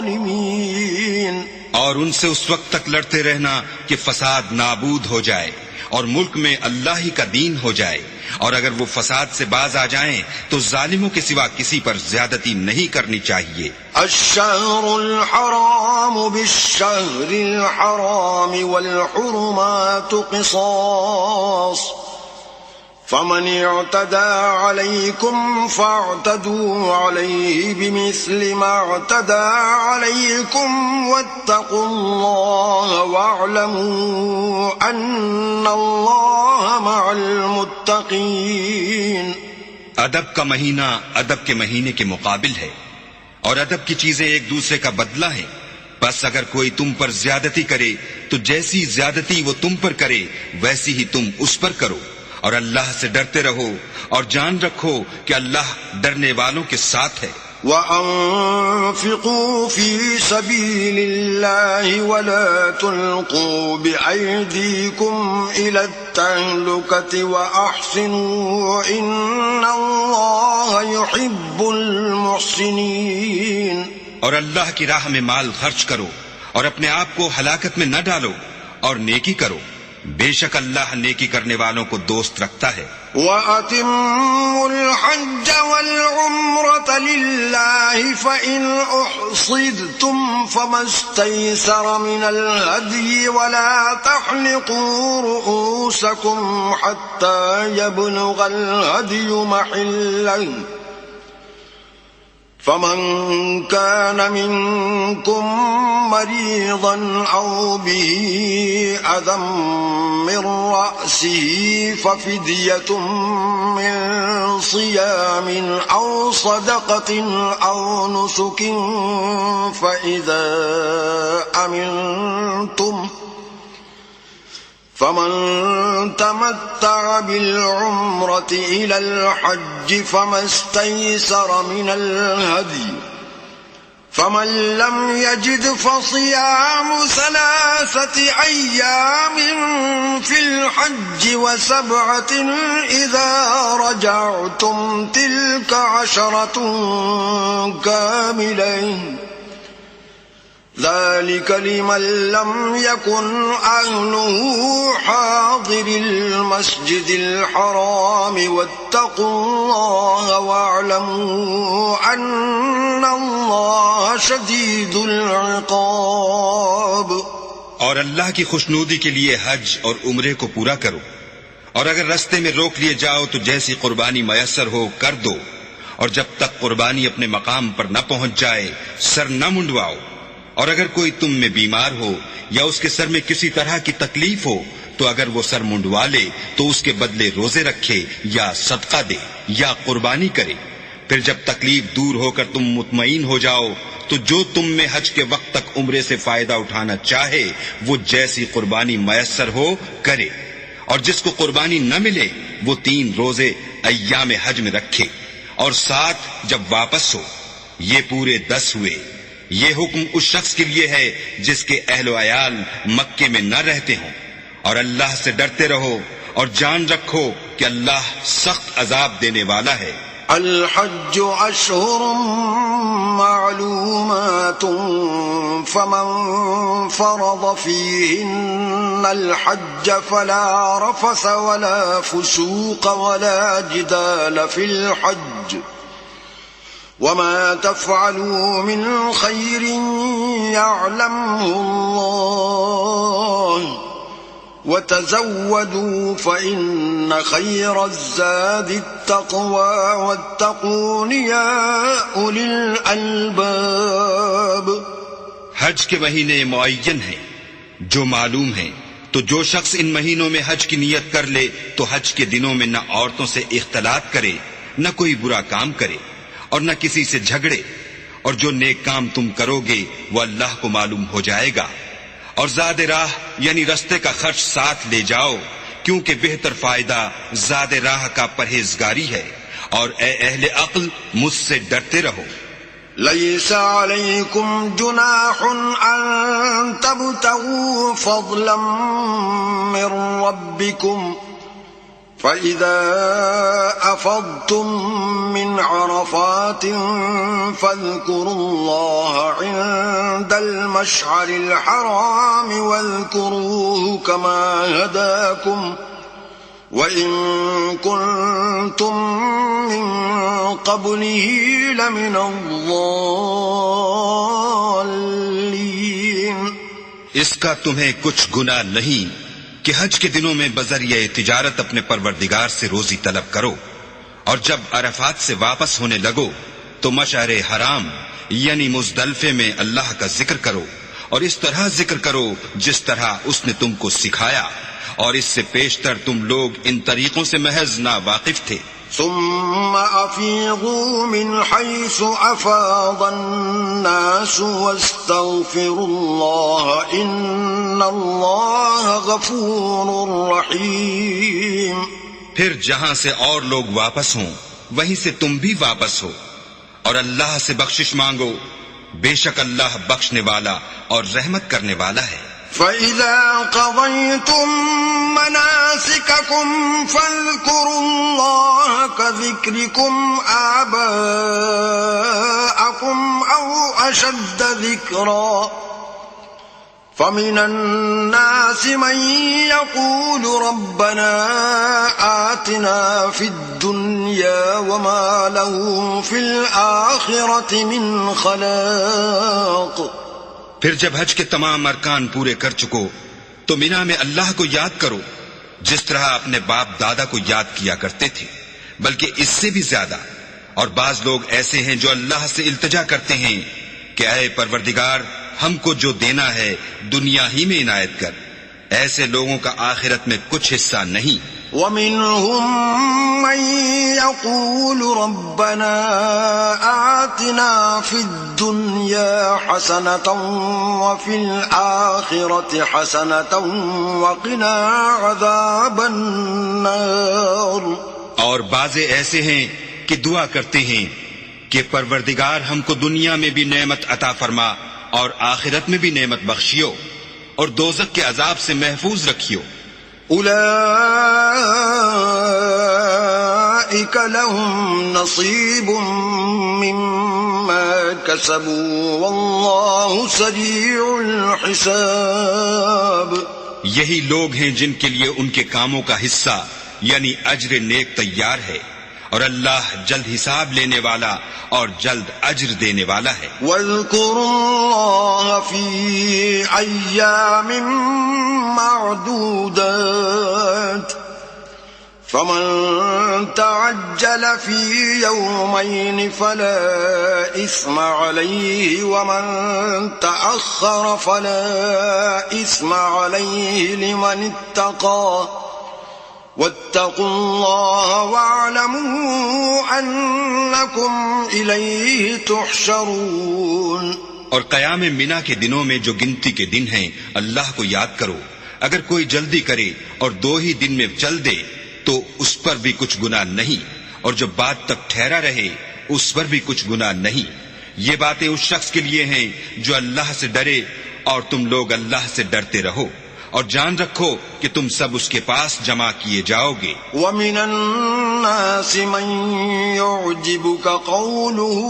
الظَّالِمِينَ. اور ان سے اس وقت تک لڑتے رہنا کہ فساد نابود ہو جائے اور ملک میں اللہ ہی کا دین ہو جائے. اور اگر وہ فساد سے باز آ جائیں تو ظالموں کے سوا کسی پر زیادتی نہیں کرنی چاہیے. الشہر الحرام بالشہر الحرام والحرمات قصاص فمن اعتدى عليكم فاعتدوا عليه بمثل ما اعتدى عليكم واتقوا الله واعلموا أن الله مع المتقين. ادب کا مہینہ ادب کے مہینے کے مقابل ہے، اور ادب کی چیزیں ایک دوسرے کا بدلہ ہیں. بس اگر کوئی تم پر زیادتی کرے تو جیسی زیادتی وہ تم پر کرے ویسی ہی تم اس پر کرو. اور اللہ سے ڈرتے رہو اور جان رکھو کہ اللہ ڈرنے والوں کے ساتھ ہے. وَأَنفِقُوا فِي سَبِيلِ اللَّهِ وَلَا تُلْقُوا بِأَيْدِيكُمْ إِلَى التَّهْلُكَةِ وَأَحْسِنُوا إِنَّ اللَّهَ يُحِبُّ الْمُحْسِنِينَ. اور اللہ کی راہ میں مال خرچ کرو اور اپنے آپ کو ہلاکت میں نہ ڈالو اور نیکی کرو، بے شک اللہ نیکی کرنے والوں کو دوست رکھتا ہے. وَأَتِمُّوا الْحَجَّ وَالْعُمْرَةَ لِلَّهِ الله فإن أحصرتم فما استيسر من الهدي ولا تحلقوا رؤوسكم حتى يبلغ الهدي محله فمن كان منكم مريضا أو به أذى من رأسه ففدية من صيام أو صدقة أو نسك فإذا أمنتم فمن تمتع بالعمرة إلى الحج فما استيسر من الهدي فمن لم يجد فصيام 3 أيام في الحج و7 إذا رجعتم تلك 10 كاملة ذلك لمن لم يكن أهله حاضر المسجد الحرام واتقوا الله واعلموا أن الله شديد العقاب. اور اللہ کی خوشنودی کے لیے حج اور عمرے کو پورا کرو، اور اگر رستے میں روک لیے جاؤ تو جیسی قربانی میسر ہو کر دو، اور جب تک قربانی اپنے مقام پر نہ پہنچ جائے سر نہ منڈواؤ. اور اگر کوئی تم میں بیمار ہو یا اس کے سر میں کسی طرح کی تکلیف ہو تو اگر وہ سر منڈوا لے تو اس کے بدلے روزے رکھے یا صدقہ دے یا قربانی کرے. پھر جب تکلیف دور ہو کر تم مطمئن ہو جاؤ تو جو تم میں حج کے وقت تک عمرے سے فائدہ اٹھانا چاہے وہ جیسی قربانی میسر ہو کرے، اور جس کو قربانی نہ ملے وہ 3 روزے ایام حج میں رکھے، اور 7 جب واپس ہو. یہ پورے 10 ہوئے. یہ حکم اس شخص کے لیے ہے جس کے اہل و عیال مکے میں نہ رہتے ہوں. اور اللہ سے ڈرتے رہو اور جان رکھو کہ اللہ سخت عذاب دینے والا ہے. الحج أشهر معلومات فمن فرض فيهن الحج فلا رفث ولا فسوق ولا جدال في الحج وما تفعلوا من خير يعلمه الله وتزودوا فإن خير الزاد التقوى واتقون يا أولي الألباب. حج کے مہینے معین ہیں جو معلوم ہیں، تو جو شخص ان مہینوں میں حج کی نیت کر لے تو حج کے دنوں میں نہ عورتوں سے اختلاط کرے، نہ کوئی برا کام کرے، اور نہ کسی سے جھگڑے. اور جو نیک کام تم کرو گے وہ اللہ کو معلوم ہو جائے گا. اور زاد راہ یعنی رستے کا خرچ ساتھ لے جاؤ، کیونکہ بہتر فائدہ زاد راہ کا پرہیزگاری ہے. اور اے اہل عقل مجھ سے ڈرتے رہو. ليس عليكم جناح أن تبتغوا فضلا من ربكم فإذا أفضتم من عرفات فاذكروا الله عند المشعر الحرام واذكروه كما هداكم وإن كنتم من قبله لمن الضالين. اس کا تمہیں کچھ گناہ نہیں کہ حج کے دنوں میں بذریعہ تجارت اپنے پروردگار سے روزی طلب کرو، اور جب عرفات سے واپس ہونے لگو تو مشعر حرام یعنی مزدلفے میں اللہ کا ذکر کرو، اور اس طرح ذکر کرو جس طرح اس نے تم کو سکھایا، اور اس سے پیشتر تم لوگ ان طریقوں سے محض ناواقف تھے. ثم أفيضوا من حيث أفاض الناس واستغفروا الله إن الله غفور رحيم. پھر جہاں سے اور لوگ واپس ہوں وہیں سے تم بھی واپس ہو، اور اللہ سے بخشش مانگو، بے شک اللہ بخشنے والا اور رحمت کرنے والا ہے. فَإِذَا قَضَيْتُم مَّنَاسِكَكُمْ فَاذْكُرُوا اللَّهَ كَذِكْرِكُمْ آبَاءَكُمْ أَوْ أَشَدَّ ذِكْرًا فمن الناس من يقول ربنا آتنا في الدنيا وما له في الآخرة من خلاق. پھر جب حج کے تمام ارکان پورے کر چکو تو مینا میں اللہ کو یاد کرو جس طرح اپنے باپ دادا کو یاد کیا کرتے تھے، بلکہ اس سے بھی زیادہ. اور بعض لوگ ایسے ہیں جو اللہ سے التجا کرتے ہیں کہ اے پروردگار ہم کو جو دینا ہے دنیا ہی میں عنایت کر. ایسے لوگوں کا آخرت میں کچھ حصہ نہیں. وَمِنْهُمْ مَنْ يَقُولُ رَبَّنَا آتِنَا فِي الدُّنْيَا حَسَنَةً وَفِي الْآخِرَةِ حَسَنَةً وَقِنَا عَذَابَ النَّارِ. اور بعض ایسے ہیں کہ دعا کرتے ہیں کہ پروردگار ہم کو دنیا میں بھی نعمت عطا فرما اور آخرت میں بھی نعمت بخشیو اور دوزخ کے عذاب سے محفوظ رکھیو. اولئک لهم نصیب مما کسبوا واللہ سریع الحساب. یہی لوگ ہیں جن کے لیے ان کے کاموں کا حصہ یعنی اجر نیک تیار ہے، اور اللہ جلد حساب لینے والا اور جلد اجر دینے والا ہے. وَاذْكُرُوا اللَّهَ فِي أَيَّامٍ مَّعْدُودَاتٍ فَمَن تَعَجَّلَ فِي يَوْمَيْنِ فَلَا إِثْمَ عَلَيْهِ وَمَن تَأَخَّرَ فَلَا إِثْمَ عَلَيْهِ لِمَنِ اتَّقَىٰ وَاتَّقُوا اللَّهَ وَاعْلَمُوا أَنَّكُمْ إِلَيْهِ تُحْشَرُونَ. اور قیام منا کے دنوں میں جو گنتی کے دن ہیں اللہ کو یاد کرو. اگر کوئی جلدی کرے اور 2 ہی دن میں چل دے تو اس پر بھی کچھ گناہ نہیں، اور جو بات تک ٹھہرا رہے اس پر بھی کچھ گناہ نہیں. یہ باتیں اس شخص کے لیے ہیں جو اللہ سے ڈرے، اور تم لوگ اللہ سے ڈرتے رہو اور جان رکھو کہ تم سب اس کے پاس جمع کیے جاؤ گے. وَمِنَ النَّاسِ مَن يُعْجِبُكَ قَوْلُهُ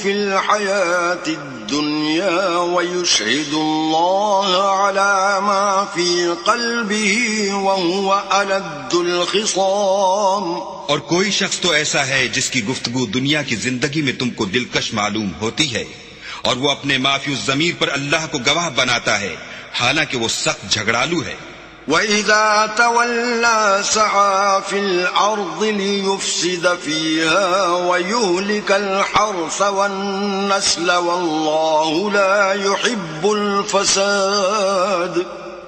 فِي الْحَيَاةِ الدُّنْيَا وَيُشْهِدُ اللَّهَ عَلَى مَا فِي قَلْبِهِ وَهُوَ أَلَدُّ الْخِصَامِ. اور کوئی شخص تو ایسا ہے جس کی گفتگو دنیا کی زندگی میں تم کو دلکش معلوم ہوتی ہے، اور وہ اپنے ما فی الضمیر پر اللہ کو گواہ بناتا ہے حالانکہ وہ سخت جھگڑالو ہے. وَإِذَا تَوَلَّى سَعَى فِي الْأَرْضِ لِيُفْسِدَ فِيهَا وَيُهْلِكَ الْحَرْثَ وَالنَّسْلَ وَاللَّهُ لَا يُحِبُّ الْفَسَادَ.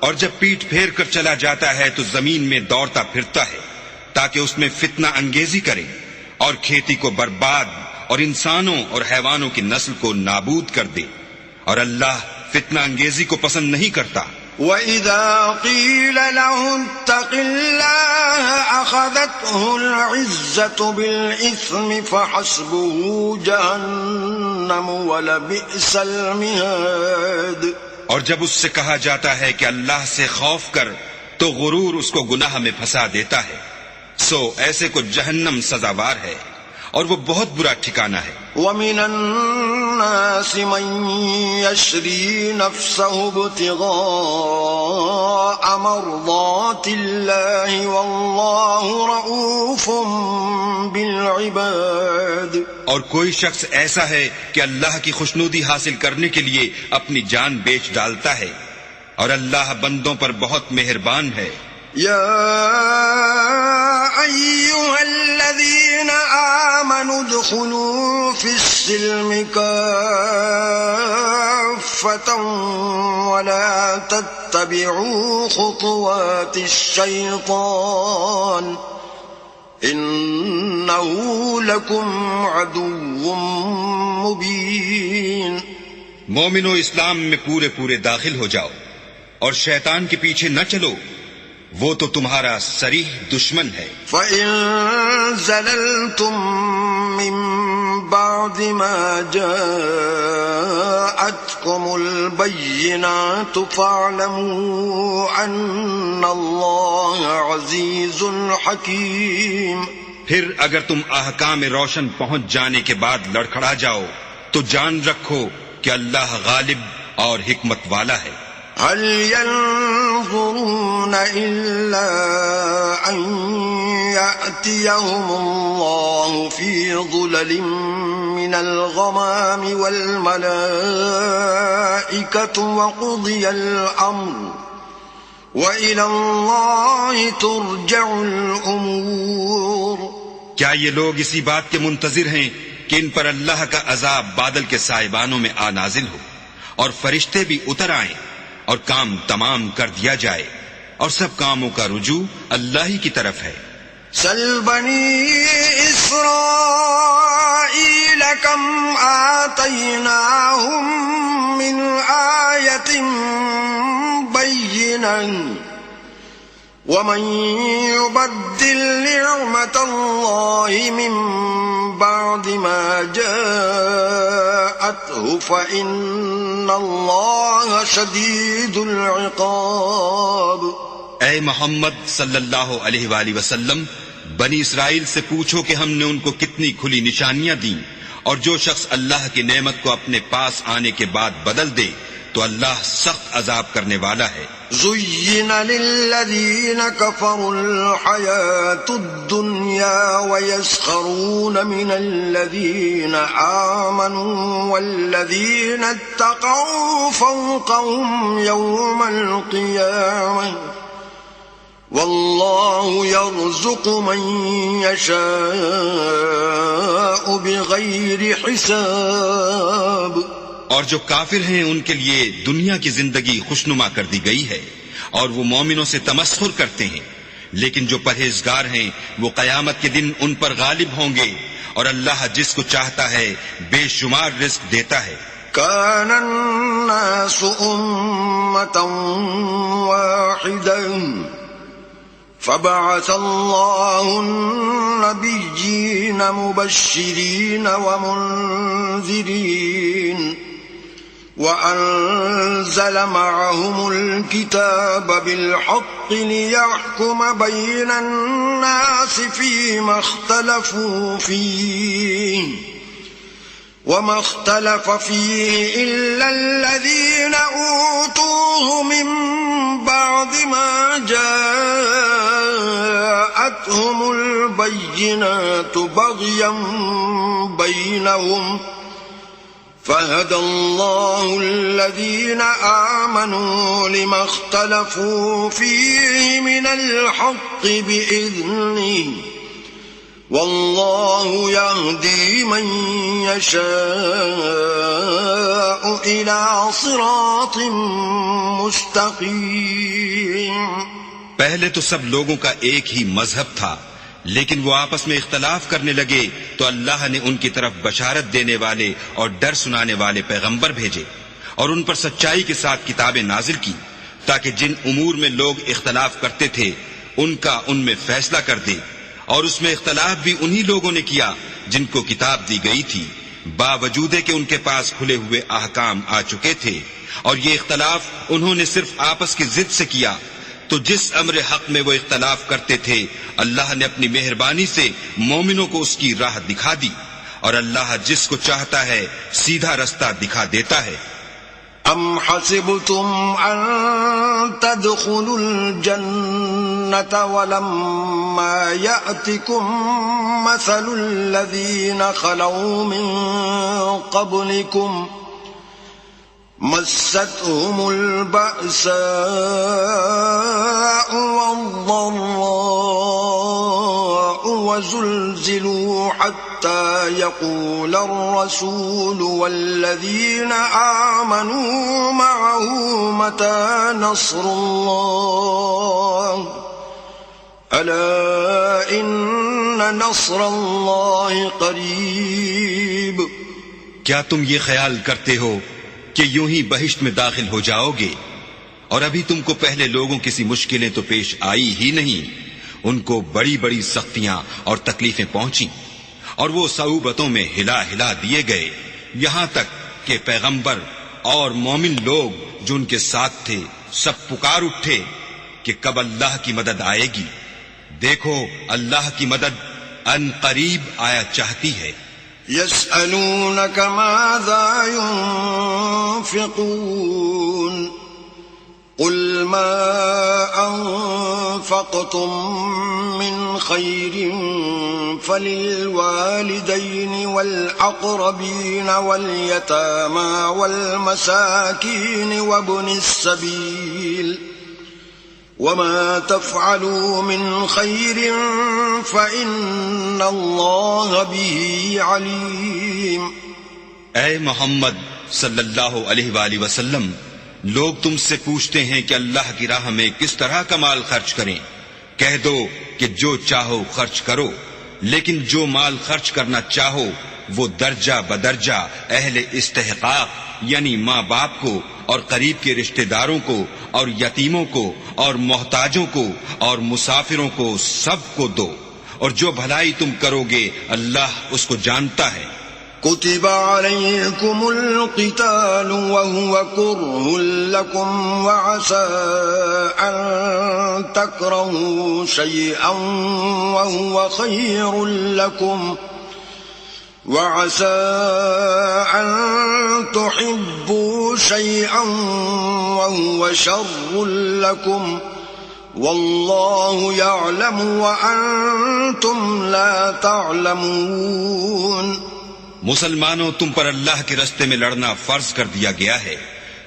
اور جب پیٹ پھیر کر چلا جاتا ہے تو زمین میں دوڑتا پھرتا ہے تاکہ اس میں فتنہ انگیزی کرے اور کھیتی کو برباد اور انسانوں اور حیوانوں کی نسل کو نابود کر دے، اور اللہ فتنہ انگیزی کو پسند نہیں کرتا. وَإِذَا قِيلَ لَهُ اتَّقِ اللَّهَ أَخَذَتْهُ الْعِزَّةُ بِالْإِثْمِ فَحَسْبُهُ جَهَنَّمُ وَلَبِئْسَ الْمِهَادُ. اور جب اس سے کہا جاتا ہے کہ اللہ سے خوف کر تو غرور اس کو گناہ میں پھنسا دیتا ہے، سو ایسے کو جہنم سزاوار ہے اور وہ بہت برا ٹھکانہ ہے. وَمِنَ النَّاسِ مَن يَشْرِي نَفْسَهُ ابْتِغَاءَ مَرْضَاتِ اللَّهِ وَاللَّهُ رَءُوفٌ بِالْعِبَادِ. اور کوئی شخص ایسا ہے کہ اللہ کی خوشنودی حاصل کرنے کے لیے اپنی جان بیچ ڈالتا ہے، اور اللہ بندوں پر بہت مہربان ہے. يا أيها الذين آمنوا ادخلوا في السلم كافة ولا تتبعوا خطوات الشيطان إنه لكم عدو مبين. مومنو اسلام میں پورے پورے داخل ہو جاؤ اور شیطان کے پیچھے نہ چلو، وہ تو تمہارا صریح دشمن ہے. فَإِن زَلَلْتُم مِّن بَعْدِ مَا جَاءَتْكُمُ الْبَيِّنَاتُ فَاعْلَمُوا أَنَّ اللَّهَ عَزِيزٌ حَكِيمٌ. پھر اگر تم احکام روشن پہنچ جانے کے بعد لڑکھڑا جاؤ تو جان رکھو کہ اللہ غالب اور حکمت والا ہے. هل ينظرون إلا أن يأتيهم الله في ظلل من الغمام والملائكة وقضي الأمر وإلى الله ترجع الأمور. کیا یہ لوگ اسی بات کے منتظر ہیں کہ ان پر اللہ کا عذاب بادل کے سائبانوں میں آ نازل ہو اور فرشتے بھی اتر آئیں اور کام تمام کر دیا جائے اور سب کاموں کا رجوع اللہ ہی کی طرف ہے. سل بنی اسرائیل کم آتیناہم من آیت بینۃ ومن يبدل نعمت اللہ من بعد ما جاءته فإن اللہ شدید العقاب. اے محمد صلی اللہ علیہ وآلہ وسلم، بنی اسرائیل سے پوچھو کہ ہم نے ان کو کتنی کھلی نشانیاں دیں، اور جو شخص اللہ کی نعمت کو اپنے پاس آنے کے بعد بدل دے تو اللہ سخت عذاب کرنے والا ہے. زین للذین کفروا الحیاة الدنیا ویسخرون من الذین آمنوا والذین اتقوا فوقهم یوم القیامة واللہ یرزق من یشاء بغیر حساب. اور جو کافر ہیں ان کے لیے دنیا کی زندگی خوشنما کر دی گئی ہے اور وہ مومنوں سے تمسخر کرتے ہیں، لیکن جو پرہیزگار ہیں وہ قیامت کے دن ان پر غالب ہوں گے اور اللہ جس کو چاہتا ہے بے شمار رزق دیتا ہے. كان الناس أمة واحدة فبعث الله النبيين مبشرين ومنذرين وأنزل معهم الكتاب بالحق ليحكم بين الناس فيما اختلفوا فيه وما اختلف فيه إلا الذين أوتوه من بعد ما جاءتهم البينات بغيا بينهم فهدى الله الذين آمنوا لما اختلفوا فيه من الحق بإذنه والله يهدي من يشاء إلى صراط مستقيم. پہلے تو سب لوگوں کا ایک ہی مذہب تھا، لیکن وہ آپس میں اختلاف کرنے لگے تو اللہ نے ان کی طرف بشارت دینے والے اور ڈر سنانے والے پیغمبر بھیجے اور ان پر سچائی کے ساتھ کتابیں نازل کی تاکہ جن امور میں لوگ اختلاف کرتے تھے ان کا ان میں فیصلہ کر دے. اور اس میں اختلاف بھی انہی لوگوں نے کیا جن کو کتاب دی گئی تھی، باوجود کہ ان کے پاس کھلے ہوئے احکام آ چکے تھے، اور یہ اختلاف انہوں نے صرف آپس کی ضد سے کیا. تو جس امر حق میں وہ اختلاف کرتے تھے اللہ نے اپنی مہربانی سے مومنوں کو اس کی راہ دکھا دی، اور اللہ جس کو چاہتا ہے سیدھا رستہ دکھا دیتا ہے. ام حسبتم ان تدخلوا الجنة ولما يأتكم مثل الذين خلوا من قبلكم مستهم البأساء والضراء وزلزلوا حتى يقول الرسول والذين آمنوا معه متى نصر الله ألا إن نصر الله قريب. کیا تم یہ خیال کرتے ہو کہ یوں ہی بہشت میں داخل ہو جاؤ گے، اور ابھی تم کو پہلے لوگوں کسی مشکلیں تو پیش آئی ہی نہیں، ان کو بڑی بڑی سختیاں اور تکلیفیں پہنچیں اور وہ صعوبتوں میں ہلا ہلا دیے گئے، یہاں تک کہ پیغمبر اور مومن لوگ جو ان کے ساتھ تھے سب پکار اٹھے کہ کب اللہ کی مدد آئے گی. دیکھو اللہ کی مدد ان قریب آیا چاہتی ہے. يسألونك ماذا ينفقون قل ما أنفقتم من خير فللوالدين والأقربين واليتامى والمساكين وابن السبيل وما تفعلوا من خير فإن الله به عليم. اے محمد صلی اللہ علیہ وآلہ وسلم، لوگ تم سے پوچھتے ہیں کہ اللہ کی راہ میں کس طرح کا مال خرچ کریں. کہہ دو کہ جو چاہو خرچ کرو، لیکن جو مال خرچ کرنا چاہو وہ درجہ بدرجہ اہل استحقاق یعنی ماں باپ کو اور قریب کے رشتہ داروں کو اور یتیموں کو اور محتاجوں کو اور مسافروں کو سب کو دو، اور جو بھلائی تم کرو گے اللہ اس کو جانتا ہے. كتب عليكم القتال وهو كره لكم وعسى أن تكرهوا شيئا وهو خير لكم وعسى أن تحبوا شيئا وهو شر لكم والله يعلم وأنتم لا تعلمون. مسلمانوں، تم پر اللہ کے راستے میں لڑنا فرض کر دیا گیا ہے.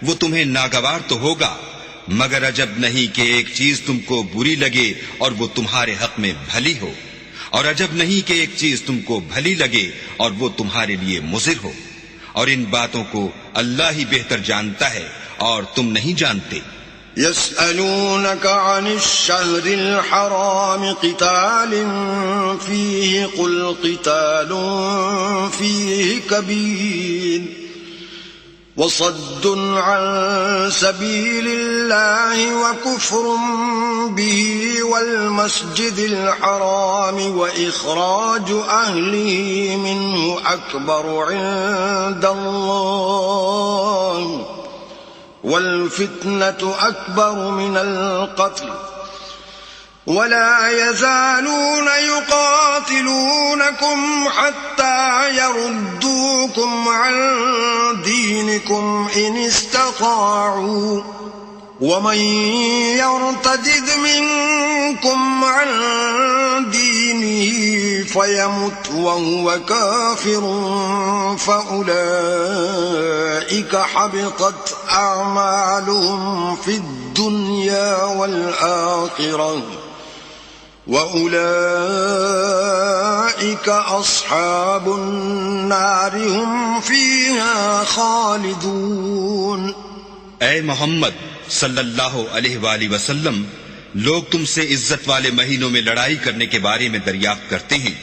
وہ تمہیں ناگوار تو ہوگا، مگر عجب نہیں کہ ایک چیز تم کو بری لگے اور وہ تمہارے حق میں بھلی ہو، اور عجب نہیں کہ ایک چیز تم کو بھلی لگے اور وہ تمہارے لیے مضر ہو، اور ان باتوں کو اللہ ہی بہتر جانتا ہے اور تم نہیں جانتے. يسألونك عن الشهر الحرام قتال فيه قل قتال فيه كبير وصد عن سبيل الله وكفر به والمسجد الحرام وإخراج أهله منه أكبر عند الله والفتنة أكبر من القتل ولا يزالون يقاتلونكم حتى يردوكم عن دينكم إن استطاعوا ومن يرتد منكم عن دينه فيمت وهو كافر فأولئك حبطت أعمالهم في الدنيا والآخرة وأولئك أصحاب النار هم فيها خالدون. اے محمد صلی اللہ علیہ وآلہ وسلم، لوگ تم سے عزت والے مہینوں میں لڑائی کرنے کے بارے میں دریافت کرتے ہیں.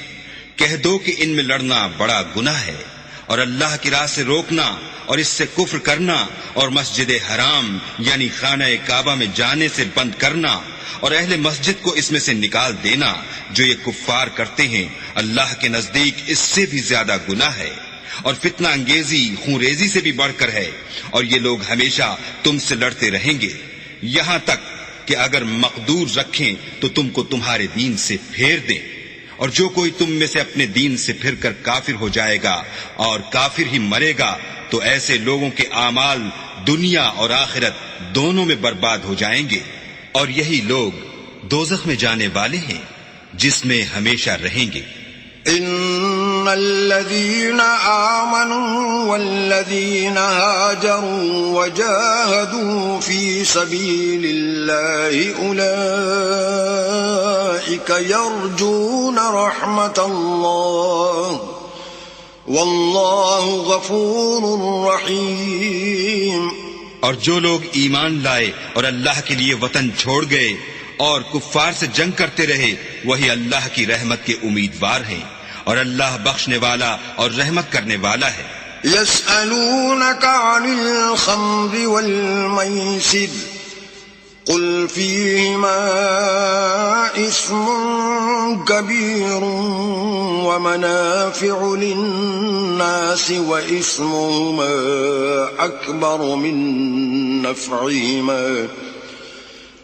کہہ دو کہ ان میں لڑنا بڑا گناہ ہے، اور اللہ کی راہ سے روکنا اور اس سے کفر کرنا اور مسجد حرام یعنی خانہ کعبہ میں جانے سے بند کرنا اور اہل مسجد کو اس میں سے نکال دینا جو یہ کفار کرتے ہیں، اللہ کے نزدیک اس سے بھی زیادہ گناہ ہے، اور فتنہ انگیزی خون ریزی سے بھی بڑھ کر ہے، اور یہ لوگ ہمیشہ تم سے لڑتے رہیں گے یہاں تک کہ اگر مقدور رکھیں تو تم کو تمہارے دین سے پھیر دیں. اور جو کوئی تم میں سے اپنے دین سے پھر کر کافر ہو جائے گا اور کافر ہی مرے گا تو ایسے لوگوں کے اعمال دنیا اور آخرت دونوں میں برباد ہو جائیں گے، اور یہی لوگ دوزخ میں جانے والے ہیں جس میں ہمیشہ رہیں گے. ان الذين آمنوا والذين هاجروا وجاهدوا في سبيل الله أولئك يرجون رحمة الله والله غفور رحيم. اور جو لوگ ایمان لائے اور اللہ کے لیے وطن چھوڑ گئے اور کفار سے جنگ کرتے رہے وہی اللہ کی رحمت کے امیدوار ہیں، اور اللہ بخشنے والا اور رحمت کرنے والا ہے. يسألونك عن الخمر والميسر قل فيهما إثم كبير ومنافع للناس وإثمهما أكبر من نفعهما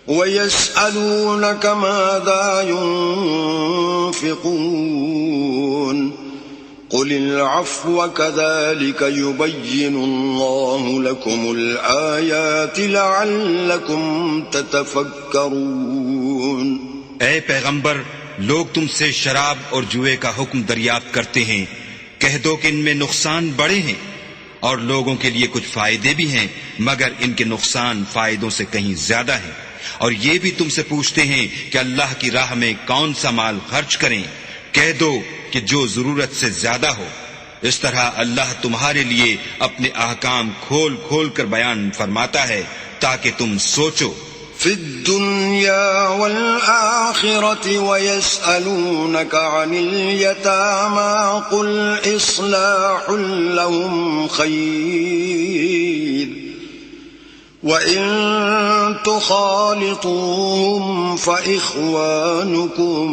ويسألونك ماذا ينفقون قل العفو كذلك يبين الله لكم الآيات لعلكم تتفكرون. اے پیغمبر، لوگ تم سے شراب اور جوئے کا حکم دریافت کرتے ہیں، کہہ دو کہ ان میں نقصان بڑے ہیں اور لوگوں کے لیے کچھ فائدے بھی ہیں، مگر ان کے نقصان فائدوں سے کہیں زیادہ ہیں. اور یہ بھی تم سے پوچھتے ہیں کہ اللہ کی راہ میں کون سا مال خرچ کریں، کہہ دو کہ جو ضرورت سے زیادہ ہو. اس طرح اللہ تمہارے لیے اپنے احکام کھول کھول کر بیان فرماتا ہے تاکہ تم سوچو. في الدنيا والآخرة ويسألونك عن اليتامى قل إصلاح لهم خير وإن تخالطوهم فإخوانكم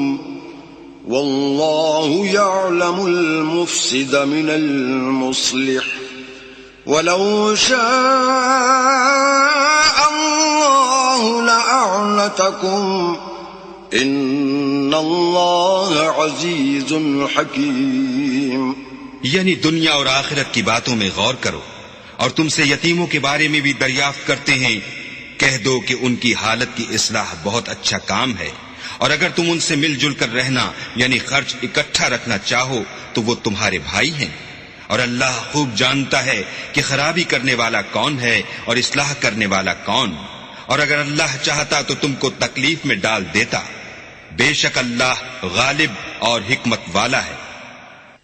والله يعلم المفسد من المصلح ولو شاء الله لأعنتكم إن الله عزيز حكيم. یعنی دنیا اور آخرت کی باتوں میں غور کرو، اور تم سے یتیموں کے بارے میں بھی دریافت کرتے ہیں، کہہ دو کہ ان کی حالت کی اصلاح بہت اچھا کام ہے، اور اگر تم ان سے مل جل کر رہنا یعنی خرچ اکٹھا رکھنا چاہو تو وہ تمہارے بھائی ہیں، اور اللہ خوب جانتا ہے کہ خرابی کرنے والا کون ہے اور اصلاح کرنے والا کون، اور اگر اللہ چاہتا تو تم کو تکلیف میں ڈال دیتا. بے شک اللہ غالب اور حکمت والا ہے.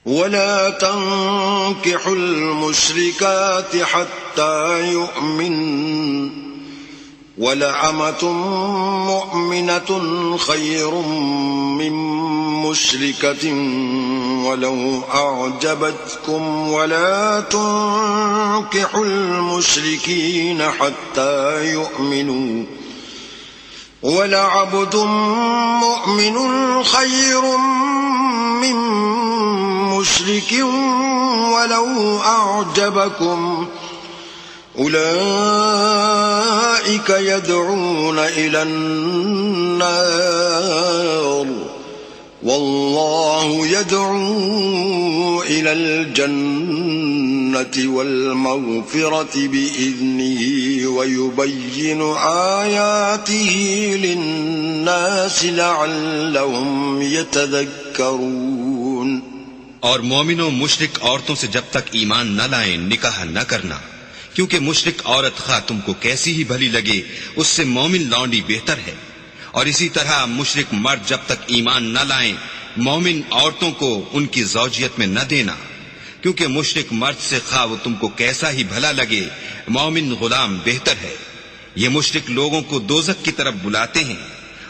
ولا تنكحوا المشركات حتى يؤمن ولأمة مؤمنة خير من مشركة ولو أعجبتكم ولا تنكحوا المشركين حتى يؤمنوا ولعبد مؤمن خير من مشرك ولو أعجبكم أولئك يدعون إلى النار والله يدعو إلى الجنة والمغفرة بإذنه ويبين آياته للناس لعلهم يتذكرون. اور مومنوں مشرک عورتوں سے جب تک ایمان نہ لائیں نکاح نہ کرنا، کیونکہ مشرک عورت خواہ تم کو کیسی ہی بھلی لگے اس سے مومن لونڈی بہتر ہے. اور اسی طرح مشرک مرد جب تک ایمان نہ لائیں مومن عورتوں کو ان کی زوجیت میں نہ دینا، کیونکہ مشرک مرد سے خواہ وہ تم کو کیسا ہی بھلا لگے مومن غلام بہتر ہے. یہ مشرک لوگوں کو دوزخ کی طرف بلاتے ہیں،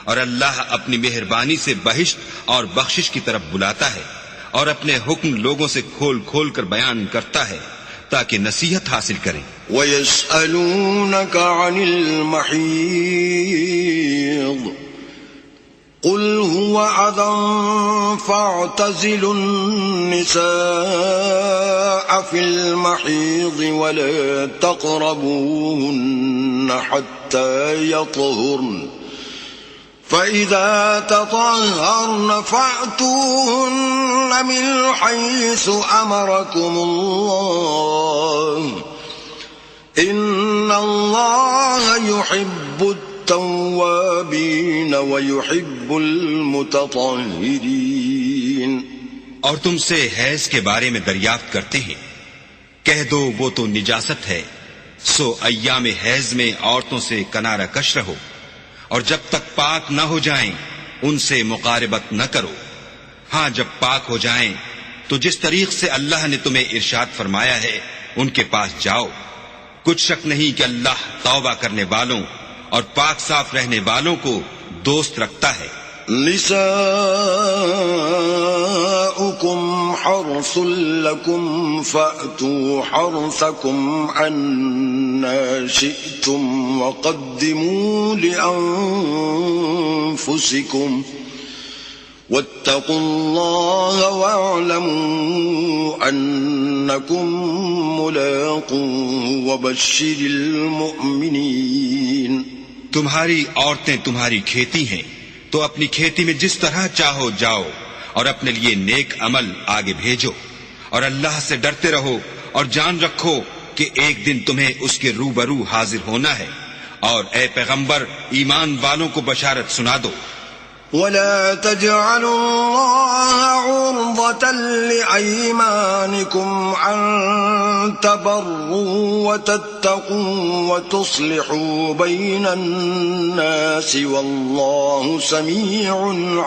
اور اللہ اپنی مہربانی سے بہشت اور بخشش کی طرف بلاتا ہے، اور اپنے حکم لوگوں سے کھول کھول کر بیان کرتا ہے تاکہ نصیحت حاصل کریں. وَيَسْأَلُونَكَ عَنِ الْمَحِيضِ قُلْ هُوَ أَذًى فَاعْتَزِلُوا النِّسَاءَ فِي الْمَحِيضِ وَلَا تَقْرَبُوهُنَّ حَتَّى يَطْهُرْنَ فَإِذَا تَطَهَّرْنَ فَأْتُوهُنَّ مِنْ حَيْثُ أَمَرَكُمُ اللَّهُ إِنَّ اللَّهَ يُحِبُّ التَّوَّابِينَ وَيُحِبُّ الْمُتَطَهِّرِينَ. اور تم سے حیض کے بارے میں دریافت کرتے ہیں، کہہ دو وہ تو نجاست ہے، سو ایام حیض میں عورتوں سے کنارہ کش رہو، اور جب تک پاک نہ ہو جائیں ان سے مقاربت نہ کرو. ہاں جب پاک ہو جائیں تو جس طریق سے اللہ نے تمہیں ارشاد فرمایا ہے ان کے پاس جاؤ. کچھ شک نہیں کہ اللہ توبہ کرنے والوں اور پاک صاف رہنے والوں کو دوست رکھتا ہے. نساؤكم حرث لكم فأتوا حرثكم عنا شئتم وقدموا لأنفسكم واتقوا الله واعلموا أنكم ملاقوه وبشر المؤمنين. تمہاری عورتیں تمہاری کھیتی ہیں تو اپنی کھیتی میں جس طرح چاہو جاؤ اور اپنے لیے نیک عمل آگے بھیجو، اور اللہ سے ڈرتے رہو اور جان رکھو کہ ایک دن تمہیں اس کے روبرو حاضر ہونا ہے. اور اے پیغمبر ایمان والوں کو بشارت سنا دو. ولا تجعلوا الله عرضة لأيمانكم أن تبروا وتتقوا وتصلحوا بين الناس والله سميع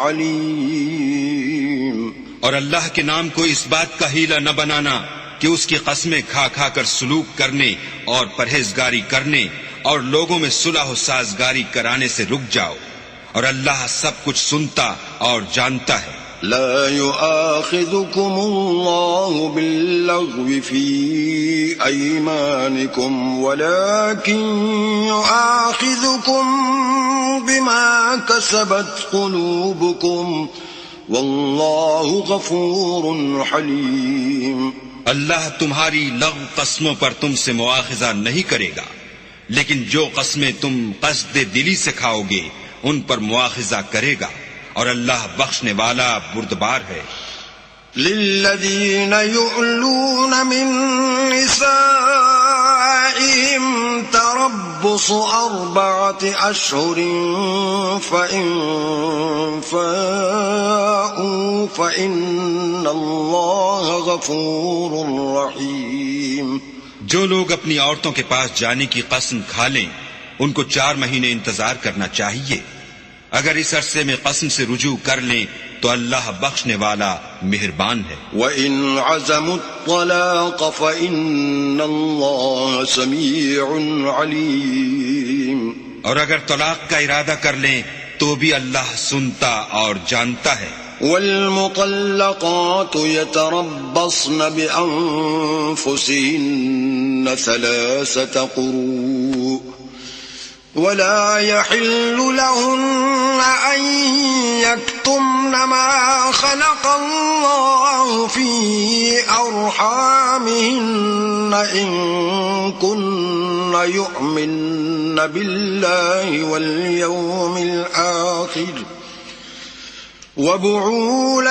عليم. اور اللہ کے نام کو اس بات کا ہیلہ نہ بنانا کہ اس کی قسمیں کھا کھا کر سلوک کرنے اور پرہیزگاری کرنے اور لوگوں میں صلح و سازگاری کرانے سے رک جاؤ، اور اللہ سب کچھ سنتا اور جانتا ہے. لا يؤاخذكم الله باللغو في أيمانكم ولكن يؤاخذكم بما كسبت قلوبكم والله غفور حليم. اللہ تمہاری لغو قسموں پر تم سے مواخذہ نہیں کرے گا، لیکن جو قسمیں تم قصد دلی سے کھاؤ گے ان پر مواخذہ کرے گا، اور اللہ بخشنے والا بردبار ہے. للذين يؤلون من نسائهم تربص 4 أشهر فإن فاءوا فإن الله غفور رحيم. جو لوگ اپنی عورتوں کے پاس جانے کی قسم کھا لیں ان کو 4 مہینے انتظار کرنا چاہیے. اگر اس عرصے میں قسم سے رجوع کر لیں تو اللہ بخشنے والا مہربان ہے. وَإِنْ عَزَمُوا الطَّلَاقَ فَإِنَّ اللَّهَ سَمِيعٌ عَلِيمٌ. اور اگر طلاق کا ارادہ کر لیں تو بھی اللہ سنتا اور جانتا ہے. والمطلقات يتربصن بأنفسهن 3 قروء ولا يحل لهن أن يكتمن ما خلق الله في أرحامهن إن كن يؤمن بالله واليوم الآخر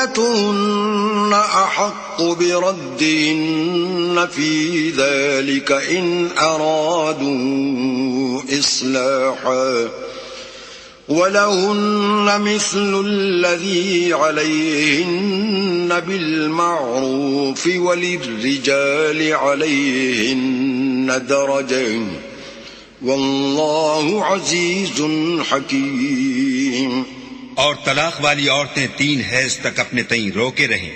وبعولتهن أحق بردهن في ذلك إن أرادوا إصلاحا ولهن مثل الذي عليهن بالمعروف وللرجال عليهن درجة والله عزيز حكيم. اور طلاق والی عورتیں 3 حیض تک اپنے تئیں روکے رہیں،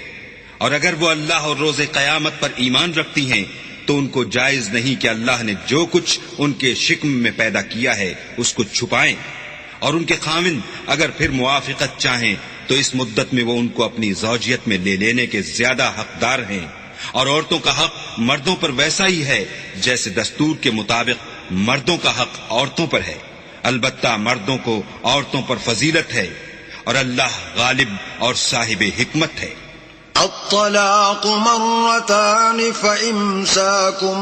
اور اگر وہ اللہ اور روز قیامت پر ایمان رکھتی ہیں تو ان کو جائز نہیں کہ اللہ نے جو کچھ ان کے شکم میں پیدا کیا ہے اس کو چھپائیں، اور ان کے خاوند اگر پھر موافقت چاہیں تو اس مدت میں وہ ان کو اپنی زوجیت میں لے لینے کے زیادہ حقدار ہیں. اور عورتوں کا حق مردوں پر ویسا ہی ہے جیسے دستور کے مطابق مردوں کا حق عورتوں پر ہے، البتہ مردوں کو عورتوں پر فضیلت ہے، اور اللہ غالب اور صاحب حکمت ہے. الطلاق مرتان فإمساكم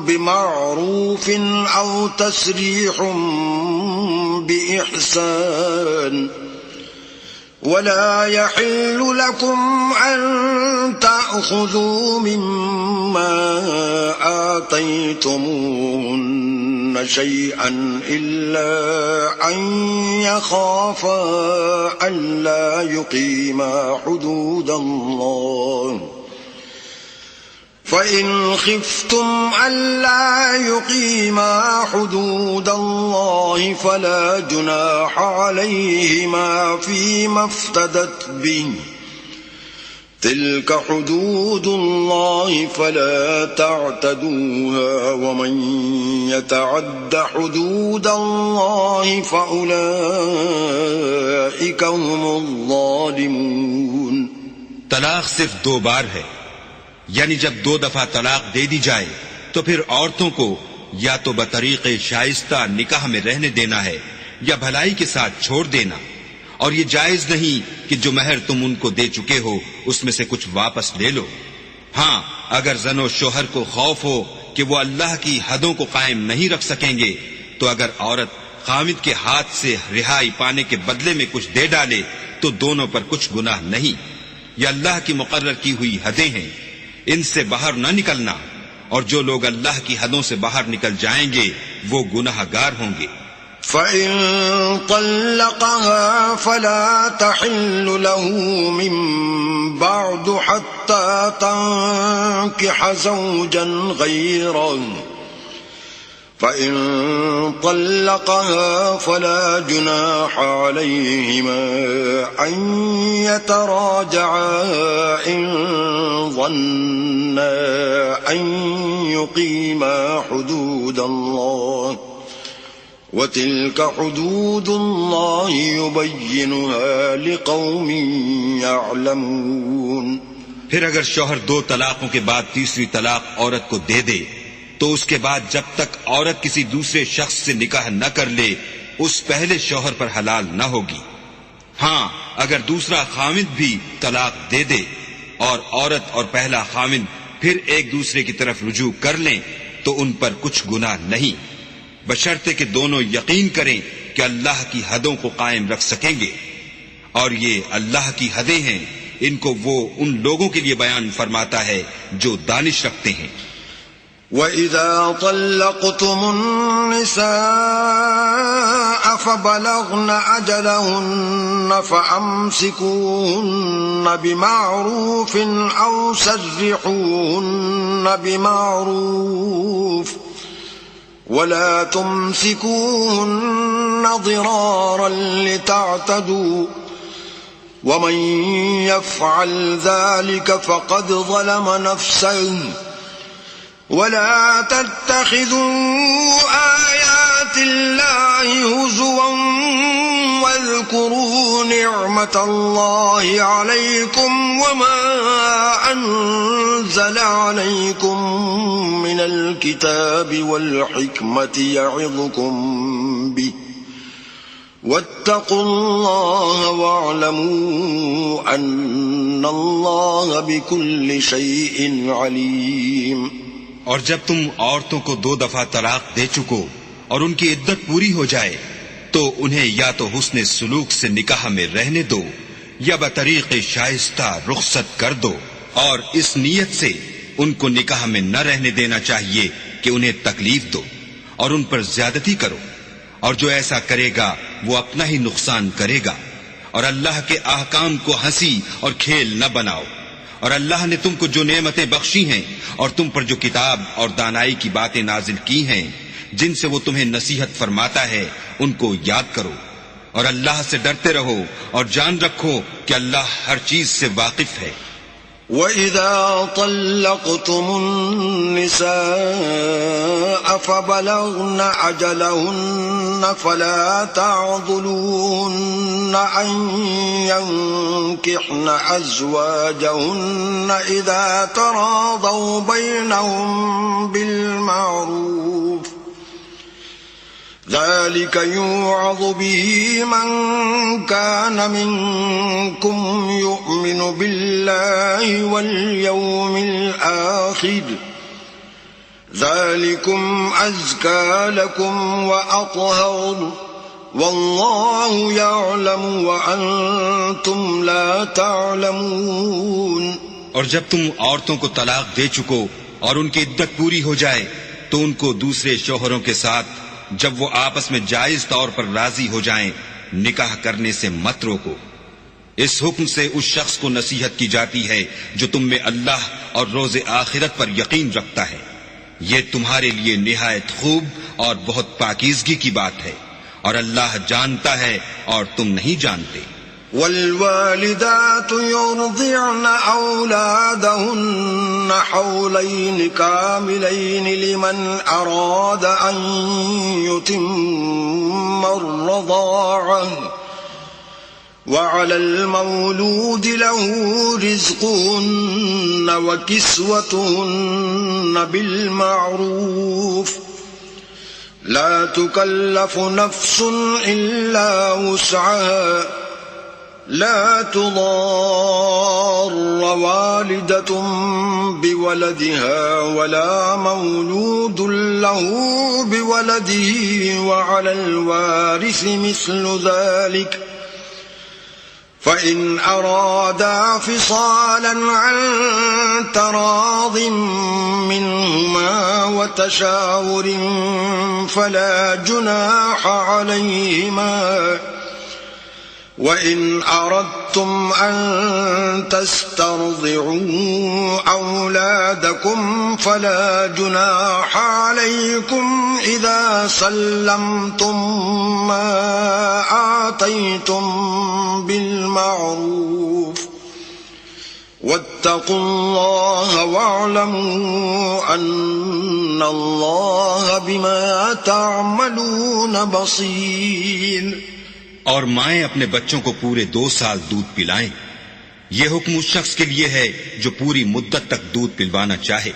بمعروف أو تسريح بإحسان ولا يحل لكم أن تأخذوا مما آتيتموهن شيئا إلا أن يخافا ألا يقيما حدود الله فإن خفتم ألا يقيما حدود الله فلا جناح عليهما فيما افتدت به تلك حدود الله فلا تعتدوها ومن يتعد حدود الله فأولئك هم الظالمون. طلاق صرف 2 بار ہے، یعنی جب 2 دفعہ طلاق دے دی جائے تو پھر عورتوں کو یا تو بطریق شائستہ نکاح میں رہنے دینا ہے یا بھلائی کے ساتھ چھوڑ دینا، اور یہ جائز نہیں کہ جو مہر تم ان کو دے چکے ہو اس میں سے کچھ واپس لے لو. ہاں اگر زن و شوہر کو خوف ہو کہ وہ اللہ کی حدوں کو قائم نہیں رکھ سکیں گے تو اگر عورت خاوند کے ہاتھ سے رہائی پانے کے بدلے میں کچھ دے ڈالے تو دونوں پر کچھ گناہ نہیں، یہ اللہ کی مقرر کی ہوئی حدیں ہیں. ان سے باہر نہ نکلنا، اور جو لوگ اللہ کی حدوں سے باہر نکل جائیں گے وہ گناہگار ہوں گے۔ فَإِن طَلَّقَهَا فَلَا تَحِلُّ لَهُ مِن بَعْدُ حَتَّى تَنكِحَ زَوْجًا غَيْرَهُ فَإِن طَلَّقَهَا فَلَا جُنَاحَ عَلَيْهِمَا أَن يَتَرَاجَعَا إِن ظَنَّا أَن يُقِيمَا حُدُودَ اللَّهِ وَتِلْكَ حُدُودُ اللَّهِ يُبَيِّنُهَا لِقَوْمٍ يَعْلَمُونَ۔ پھر اگر شوہر 2 طلاقوں کے بعد تیسری طلاق عورت کو دے دے تو اس کے بعد جب تک عورت کسی دوسرے شخص سے نکاح نہ کر لے اس پہلے شوہر پر حلال نہ ہوگی۔ ہاں اگر دوسرا خاوند بھی طلاق دے دے اور عورت اور پہلا خاوند پھر ایک دوسرے کی طرف رجوع کر لیں تو ان پر کچھ گناہ نہیں، بشرطے کہ دونوں یقین کریں کہ اللہ کی حدوں کو قائم رکھ سکیں گے، اور یہ اللہ کی حدیں ہیں، ان کو وہ ان لوگوں کے لیے بیان فرماتا ہے جو دانش رکھتے ہیں۔ وَإِذَا طَلَّقْتُمُ النِّسَاءَ فَبَلَغْنَ أَجَلَهُنَّ فَأَمْسِكُوهُنَّ بِمَعْرُوفٍ أَوْ سَرِّحُوهُنَّ بِمَعْرُوفٍ وَلَا تُمْسِكُوهُنَّ ضِرَارًا لِتَعْتَدُوا وَمَن يَفْعَلْ ذَلِكَ فَقَدْ ظَلَمَ نَفْسَهُ وَلَا تَتَّخِذُوا آيَاتِ اللَّهِ هُزُوًا وَاذْكُرُوا نِعْمَةَ اللَّهِ عَلَيْكُمْ وَمَا أَنزَلَ عَلَيْكُمْ مِنَ الْكِتَابِ وَالْحِكْمَةِ يَعِظُكُمْ بِهِ وَاتَّقُوا اللَّهَ وَاعْلَمُوا أَنَّ اللَّهَ بِكُلِّ شَيْءٍ عَلِيمٌ۔ اور جب تم عورتوں کو 2 دفعہ طلاق دے چکو اور ان کی عدت پوری ہو جائے تو انہیں یا تو حسن سلوک سے نکاح میں رہنے دو یا بطریق شائستہ رخصت کر دو، اور اس نیت سے ان کو نکاح میں نہ رہنے دینا چاہیے کہ انہیں تکلیف دو اور ان پر زیادتی کرو، اور جو ایسا کرے گا وہ اپنا ہی نقصان کرے گا، اور اللہ کے احکام کو ہنسی اور کھیل نہ بناؤ، اور اللہ نے تم کو جو نعمتیں بخشی ہیں اور تم پر جو کتاب اور دانائی کی باتیں نازل کی ہیں جن سے وہ تمہیں نصیحت فرماتا ہے ان کو یاد کرو، اور اللہ سے ڈرتے رہو اور جان رکھو کہ اللہ ہر چیز سے واقف ہے۔ وَإِذَا طَلَّقْتُمُ النِّسَاءَ فَبَلَغْنَ أَجَلَهُنَّ فَلَا تَعْضُلُوهُنَّ أَن يَنكِحْنَ أَزْوَاجَهُنَّ إِذَا تَرَاضَوْا بَيْنَهُم بِالْمَعْرُوفِ ذَلِكَ يُوعَظُ بِهِ مَن كَانَ مِنكُمْ يُؤْمِنُ بِاللَّهِ وَالْيَوْمِ الْآخِرِ ذَلِكُمْ أَزْكَى لَكُمْ وَأَطْهَرُ وَاللَّهُ يَعْلَمُ وَأَنْتُمْ لَا تَعْلَمُونَ۔ اور جب تم عورتوں کو طلاق دے چکو اور ان کی عدت پوری ہو جائے تو ان کو دوسرے شوہروں کے ساتھ جب وہ آپس میں جائز طور پر راضی ہو جائیں نکاح کرنے سے مت روکو۔ اس حکم سے اس شخص کو نصیحت کی جاتی ہے جو تم میں اللہ اور روز آخرت پر یقین رکھتا ہے، یہ تمہارے لیے نہایت خوب اور بہت پاکیزگی کی بات ہے، اور اللہ جانتا ہے اور تم نہیں جانتے۔ والوالدات يرضعن أولادهن حولين كاملين لمن أراد أن يتم الرضاعة وعلى المولود له رزقهن وكسوتهن بالمعروف لا تكلف نفس إلا وسعها لا تضار والدة بولدها ولا مولود له بولده وعلى الوارث مثل ذلك فإن أرادا فصالا عن تراض منهما وتشاور فلا جناح عليهما وإن أردتم أن تسترضعوا أولادكم فلا جناح عليكم إذا سلمتم ما آتيتم بالمعروف واتقوا الله واعلموا أن الله بما تعملون بصير. اور مائیں اپنے بچوں کو پورے 2 سال دودھ پلائیں. یہ حکم اس شخص کے لیے ہے جو پوری مدت تک دودھ پلوانا چاہے،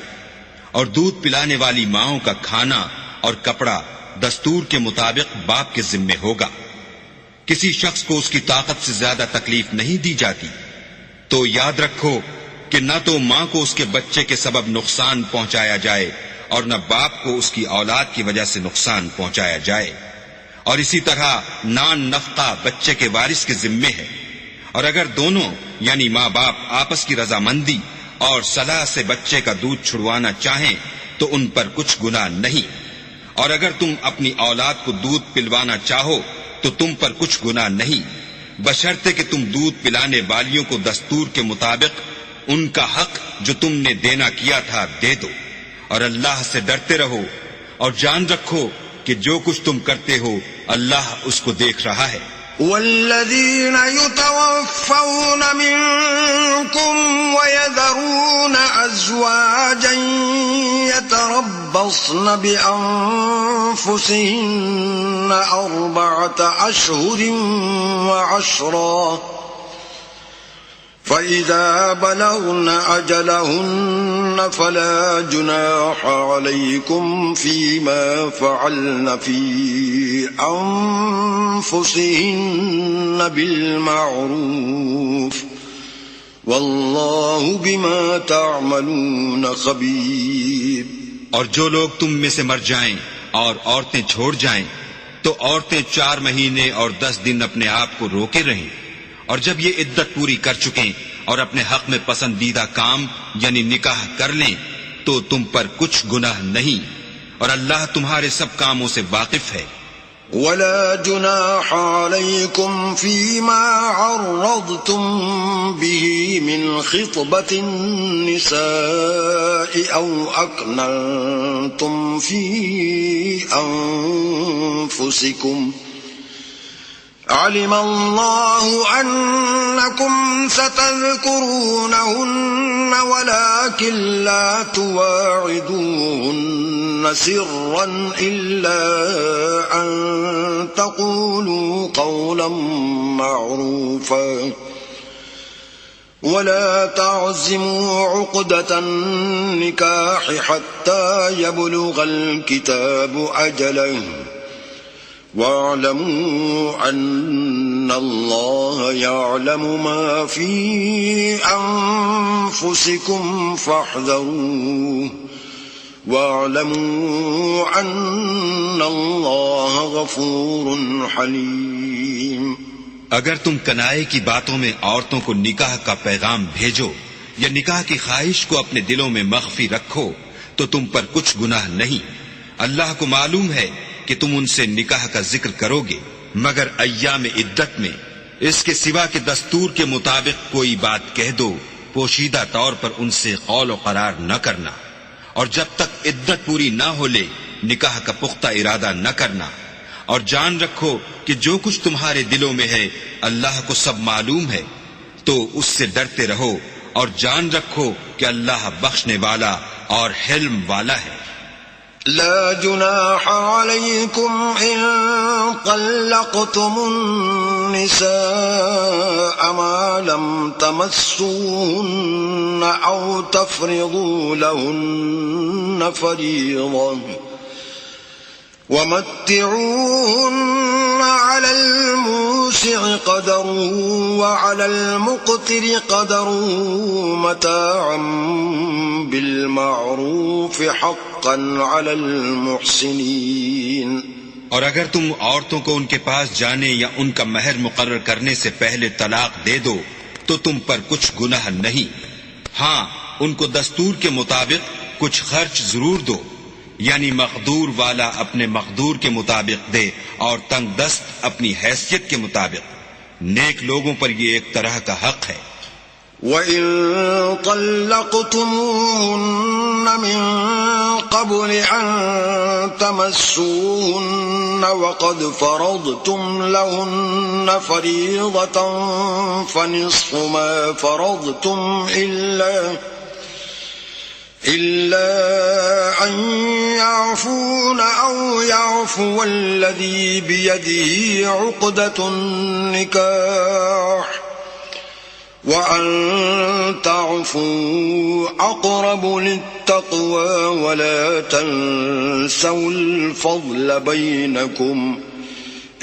اور دودھ پلانے والی ماؤں کا کھانا اور کپڑا دستور کے مطابق باپ کے ذمے ہوگا. کسی شخص کو اس کی طاقت سے زیادہ تکلیف نہیں دی جاتی، تو یاد رکھو کہ نہ تو ماں کو اس کے بچے کے سبب نقصان پہنچایا جائے اور نہ باپ کو اس کی اولاد کی وجہ سے نقصان پہنچایا جائے. اور اسی طرح نان نفقہ بچے کے وارث کے ذمے ہے، اور اگر دونوں یعنی ماں باپ آپس کی رضامندی اور صلاح سے بچے کا دودھ چھڑوانا چاہیں تو ان پر کچھ گناہ نہیں، اور اگر تم اپنی اولاد کو دودھ پلوانا چاہو تو تم پر کچھ گناہ نہیں، بشرطے کہ تم دودھ پلانے والیوں کو دستور کے مطابق ان کا حق جو تم نے دینا کیا تھا دے دو. اور اللہ سے ڈرتے رہو اور جان رکھو کہ جو کچھ تم کرتے ہو اللہ اس کو دیکھ رہا ہے. والذين يتوفون منكم ويذرون أزواجا يتربصن بأنفسهن 4 أشهر وعشرا فإذا بلغن أجلهن فلا جناح عليكم فيما فعلن في أنفسهن بالمعروف والله بما تعملون خبير. اور جو لوگ تم میں سے مر جائیں اور عورتیں چھوڑ جائیں تو عورتیں 4 مہینے اور 10 دن اپنے آپ کو روکے رہیں، اور جب یہ عدت پوری کر چکیں اور اپنے حق میں پسندیدہ کام یعنی نکاح کر لیں تو تم پر کچھ گناہ نہیں، اور اللہ تمہارے سب کاموں سے واقف ہے. ولا جناح عليكم فيما عرضتم به من خطبة النساء أو أكننتم في أنفسكم علم الله أنكم ستذكرونهن ولكن لا تواعدوهن سرا إلا أن تقولوا قولا معروفا ولا تعزموا عقدة النكاح حتى يبلغ الكتاب أجله واعلموا أن الله يعلم ما في أنفسكم فاحذروه واعلموا أن الله غفور حليم. اگر تم کنائے کی باتوں میں عورتوں کو نکاح کا پیغام بھیجو یا نکاح کی خواہش کو اپنے دلوں میں مخفی رکھو تو تم پر کچھ گناہ نہیں. اللہ کو معلوم ہے کہ تم ان سے نکاح کا ذکر کرو گے، مگر ایام عدت میں اس کے سوا کے دستور کے مطابق کوئی بات کہہ دو، پوشیدہ طور پر ان سے قول و قرار نہ کرنا، اور جب تک عدت پوری نہ ہو لے نکاح کا پختہ ارادہ نہ کرنا. اور جان رکھو کہ جو کچھ تمہارے دلوں میں ہے اللہ کو سب معلوم ہے، تو اس سے ڈرتے رہو اور جان رکھو کہ اللہ بخشنے والا اور حلم والا ہے. لا جناح عليكم إن طلقتم النساء ما لم تمسوهن أو تفرضوا لهن فريضة ومتعوهن على الموسع قدره وعلى المقتر قدره متاعا بالمعروف حقا على المحسنين. اور اگر تم عورتوں کو ان کے پاس جانے یا ان کا مہر مقرر کرنے سے پہلے طلاق دے دو تو تم پر کچھ گناہ نہیں، ہاں ان کو دستور کے مطابق کچھ خرچ ضرور دو، یعنی مقدور والا اپنے مقدور کے مطابق دے اور تنگ دست اپنی حیثیت کے مطابق۔ نیک لوگوں پر یہ ایک طرح کا حق ہے۔ وَإِن طَلَّقْتُمُوهُنَّ مِن قَبْلِ أَن تَمَسُّوهُنَّ وَقَدْ فَرَضْتُمْ لَهُنَّ فَرِيضَةً فَنِصْفُ مَا فَرَضْتُمْ إِلَّا أَن يَعْفُونَ أَوْ يَعْفُوَ الَّذِي بِيَدِهِ عُقْدَةُ النِّكَاحِ وَأَن تَعْفُوا أَقْرَبُ لِلتَّقْوَى وَلَا تَنسَوْا الْفَضْلَ بَيْنَكُمْ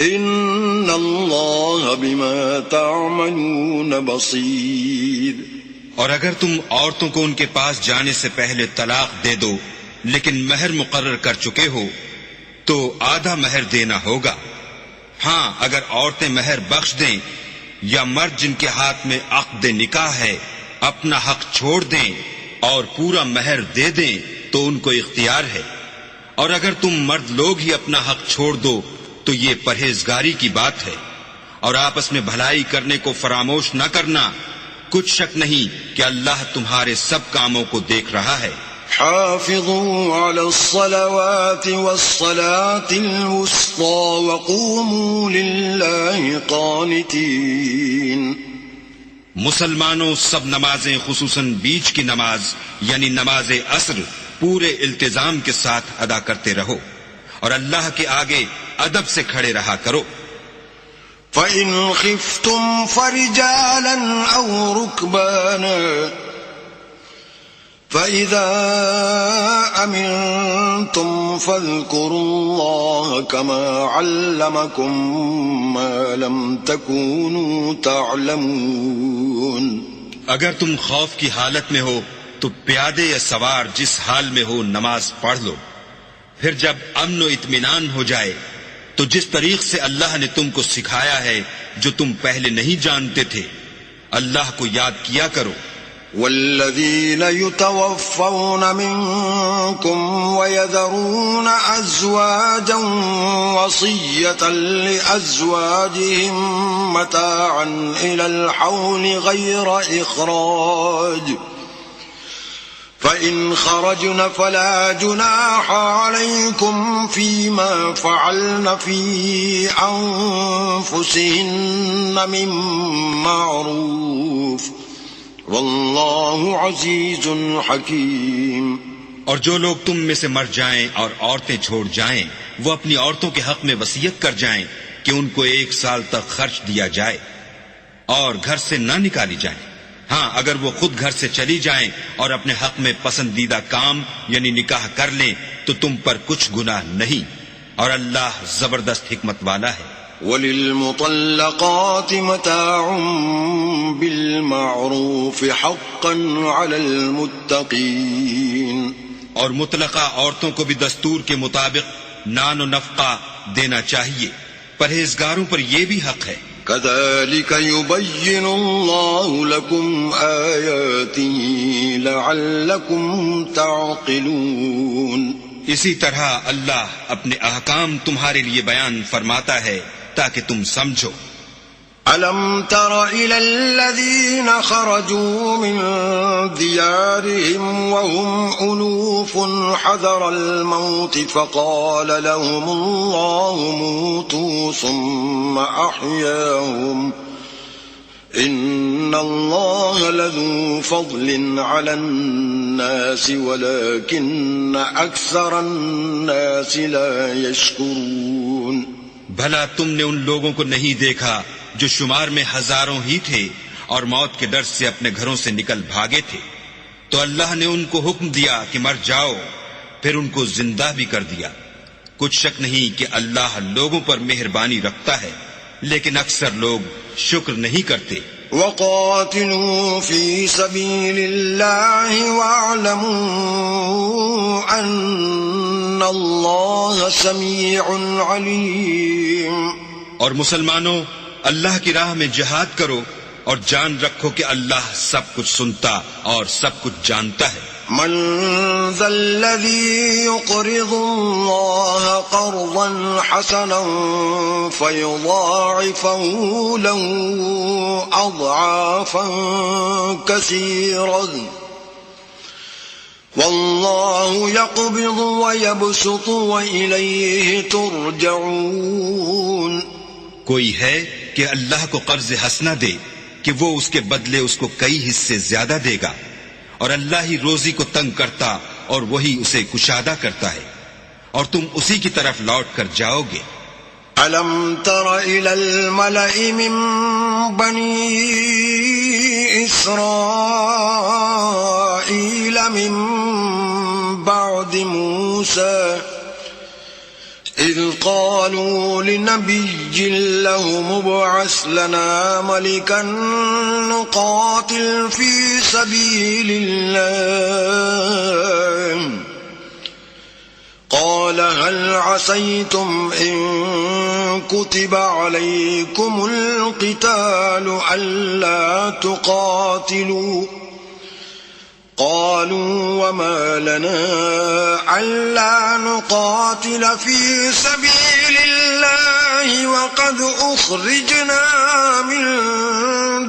إِنَّ اللَّهَ بِمَا تَعْمَلُونَ بَصِيرٌ۔ اور اگر تم عورتوں کو ان کے پاس جانے سے پہلے طلاق دے دو لیکن مہر مقرر کر چکے ہو تو آدھا مہر دینا ہوگا۔ ہاں اگر عورتیں مہر بخش دیں یا مرد جن کے ہاتھ میں عقد نکاح ہے اپنا حق چھوڑ دیں اور پورا مہر دے دیں تو ان کو اختیار ہے، اور اگر تم مرد لوگ ہی اپنا حق چھوڑ دو تو یہ پرہیزگاری کی بات ہے، اور آپس میں بھلائی کرنے کو فراموش نہ کرنا، کچھ شک نہیں کہ اللہ تمہارے سب کاموں کو دیکھ رہا ہے۔ حافظوا على الصلوات والصلاة الوسطى وقوموا لله قانتين۔ مسلمانوں سب نمازیں خصوصاً بیچ کی نماز یعنی نماز عصر پورے التزام کے ساتھ ادا کرتے رہو اور اللہ کے آگے ادب سے کھڑے رہا کرو۔ فَإِنْ خِفْتُمْ فَرِجَالًا أَوْ رُكْبَانًا فَإِذَا أَمِنْتُمْ فَاذْكُرُوا اللَّهَ كَمَا عَلَّمَكُمْ مَا لَمْ تَكُونُوا تَعْلَمُونَ۔ اگر تم خوف کی حالت میں ہو تو پیادے یا سوار جس حال میں ہو نماز پڑھ لو، پھر جب امن و اطمینان ہو جائے تو جس طریق سے اللہ نے تم کو سکھایا ہے جو تم پہلے نہیں جانتے تھے اللہ کو یاد کیا کرو۔ والذین یتوفون منکم ویذرون ازواجا وصیة لازواجهم متاعا الى الحول غیر اخراج فَإِنْ خَرَجْنَ فَلَا جُنَاحَ عَلَيْكُمْ فِي مَا فَعَلْنَ فِي أَنفُسِهِنَّ مِنْ مَعْرُوفٍ وَاللَّهُ عَزِيزٌ حَكِيمٌ۔ اور جو لوگ تم میں سے مر جائیں اور عورتیں چھوڑ جائیں وہ اپنی عورتوں کے حق میں وصیت کر جائیں کہ ان کو 1 سال تک خرچ دیا جائے اور گھر سے نہ نکالی جائیں۔ ہاں اگر وہ خود گھر سے چلی جائیں اور اپنے حق میں پسندیدہ کام یعنی نکاح کر لیں تو تم پر کچھ گناہ نہیں، اور اللہ زبردست حکمت والا ہے۔ وَلِلْمُطَلَّقَاتِ مَتَاعٌ بِالْمَعْرُوفِ حَقًّا عَلَى الْمُتَّقِينَ۔ اور مطلقہ عورتوں کو بھی دستور کے مطابق نان و نفقہ دینا چاہیے، پرہیزگاروں پر یہ بھی حق ہے۔ كَذَلِكَ يُبَيِّنُ اللَّهُ لَكُمْ آيَاتِهِ لَعَلَّكُمْ تَعْقِلُونَ۔ اسی طرح اللہ اپنے احکام تمہارے لیے بیان فرماتا ہے تاکہ تم سمجھو۔ أَلَمْ تَرَ إِلَى الَّذِينَ خَرَجُوا مِنْ دِيَارِهِمْ وَهُمْ أُلُوفٌ حَذَرَ الْمَوْتِ فَقَالَ لَهُمُ اللَّهُ مُوتُوا ثُمَّ أَحْيَاهُمْ إِنَّ اللَّهَ لَذُو فَضْلٍ عَلَى النَّاسِ وَلَكِنَّ أَكْثَرَ النَّاسِ لَا يَشْكُرُونَ۔ بھلا تم نے ان لوگوں کو نہیں دیکھا جو شمار میں ہزاروں ہی تھے اور موت کے ڈر سے اپنے گھروں سے نکل بھاگے تھے، تو اللہ نے ان کو حکم دیا کہ مر جاؤ، پھر ان کو زندہ بھی کر دیا۔ کچھ شک نہیں کہ اللہ لوگوں پر مہربانی رکھتا ہے، لیکن اکثر لوگ شکر نہیں کرتے۔ وَقَاتِلُوا فِي سَبِيلِ اللَّهِ وَاعْلَمُوا أَنَّ إن الله سميع عليم. اور مسلمانوں، اللہ کی راہ میں جہاد کرو اور جان رکھو کہ اللہ سب کچھ سنتا اور سب کچھ جانتا ہے. من ذا الذي يقرض الله قرضا حسنا فيضاعفه له أضعافا كثيرة والله يقبض ويبسط وإليه ترجعون. کوئی ہے کہ اللہ کو قرض حسنہ دے کہ وہ اس کے بدلے اس کو کئی حصے زیادہ دے گا، اور اللہ ہی روزی کو تنگ کرتا اور وہی اسے کشادہ کرتا ہے، اور تم اسی کی طرف لوٹ کر جاؤ گے. ألم تر إلى الملأ من بني إسرائيل من بعد موسى إذ قالوا لنبي له مبعث لنا ملكا نقاتل في سبيل الله قال هل عسيتم إن كتب عليكم القتال ألا تقاتلوا قالوا وما لنا ألا نقاتل في سبيل الله وقد أخرجنا من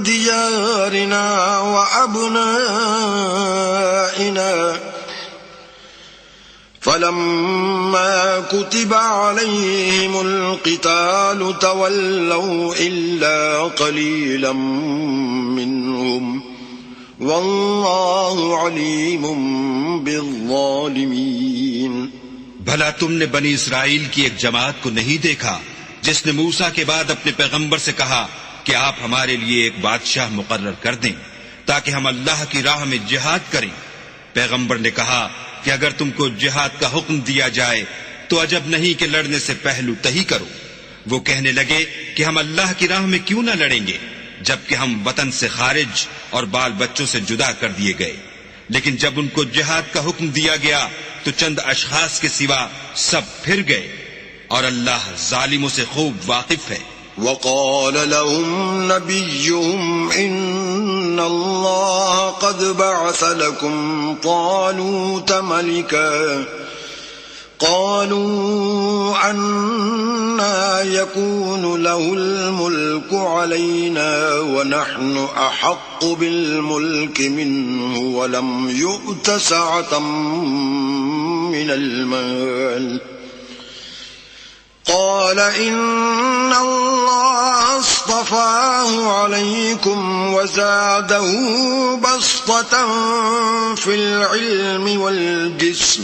ديارنا وأبنائنا فلما كتب عليهم القتال تولوا إلا قليلا منهم واللہ علیم بالظالمین. بھلا تم نے بنی اسرائیل کی ایک جماعت کو نہیں دیکھا جس نے موسیٰ کے بعد اپنے پیغمبر سے کہا کہ آپ ہمارے لیے ایک بادشاہ مقرر کر دیں تاکہ ہم اللہ کی راہ میں جہاد کریں؟ پیغمبر نے کہا کہ اگر تم کو جہاد کا حکم دیا جائے تو عجب نہیں کہ لڑنے سے پہلو تہی کرو. وہ کہنے لگے کہ ہم اللہ کی راہ میں کیوں نہ لڑیں گے جبکہ ہم وطن سے خارج اور بال بچوں سے جدا کر دیے گئے. لیکن جب ان کو جہاد کا حکم دیا گیا تو چند اشخاص کے سوا سب پھر گئے، اور اللہ ظالموں سے خوب واقف ہے. وقال لهم نبيهم إن الله قد بعث لكم طالوت ملكا قالوا أنا يكون له الملك علينا ونحن أحق بالملك منه ولم يؤت سعة من المال قال إن الله اصطفاه عليكم وزاده بسطة في العلم والجسم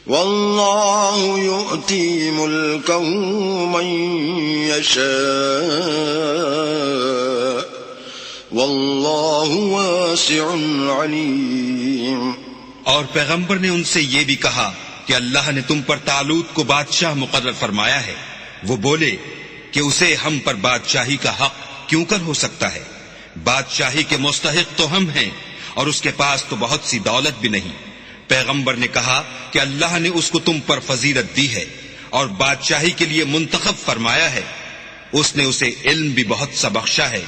والله يؤتي ملكه من يشاء والله واسع عليم. اور پیغمبر نے ان سے یہ بھی کہا کہ اللہ نے تم پر طالوت کو بادشاہ مقرر فرمایا ہے. وہ بولے کہ اسے ہم پر بادشاہی کا حق کیوں کر ہو سکتا ہے؟ بادشاہی کے مستحق تو ہم ہیں اور اس کے پاس تو بہت سی دولت بھی نہیں. پیغمبر نے کہا کہ اللہ نے اس کو تم پر فضیلت دی ہے اور بادشاہی کے لیے منتخب فرمایا ہے. اس نے اسے علم بھی بہت سا بخشا ہے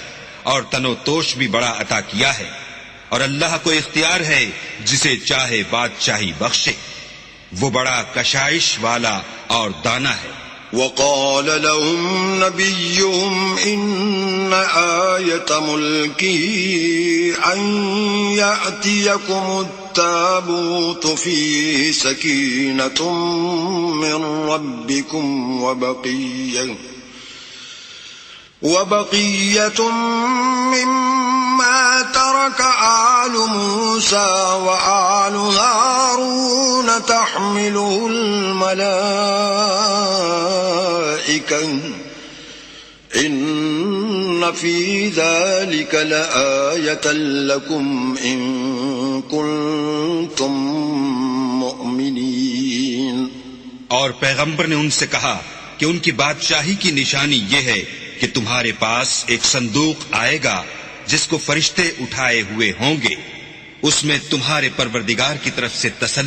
اور تن و توش بھی بڑا عطا کیا ہے، اور اللہ کو اختیار ہے جسے چاہے بادشاہی بخشے. وہ بڑا کشائش والا اور دانا ہے. وقال لهم نبيهم إن آية ملكه أن يأتيكم التابوت فيه سكينة من ربكم وبقية مما ترك آل موسى وآل هارون تحمله الملائكة إن في ذلك لآية لكم إن كنتم مؤمنين. اور پیغمبر نے ان سے کہا کہ ان کی بادشاہی کی نشانی یہ ہے کہ تمہارے پاس ایک صندوق آئے گا جس کو فرشتے اٹھائے ہوئے ہوں گے، اس میں تمہارے پروردگار کی طرف سے تسلی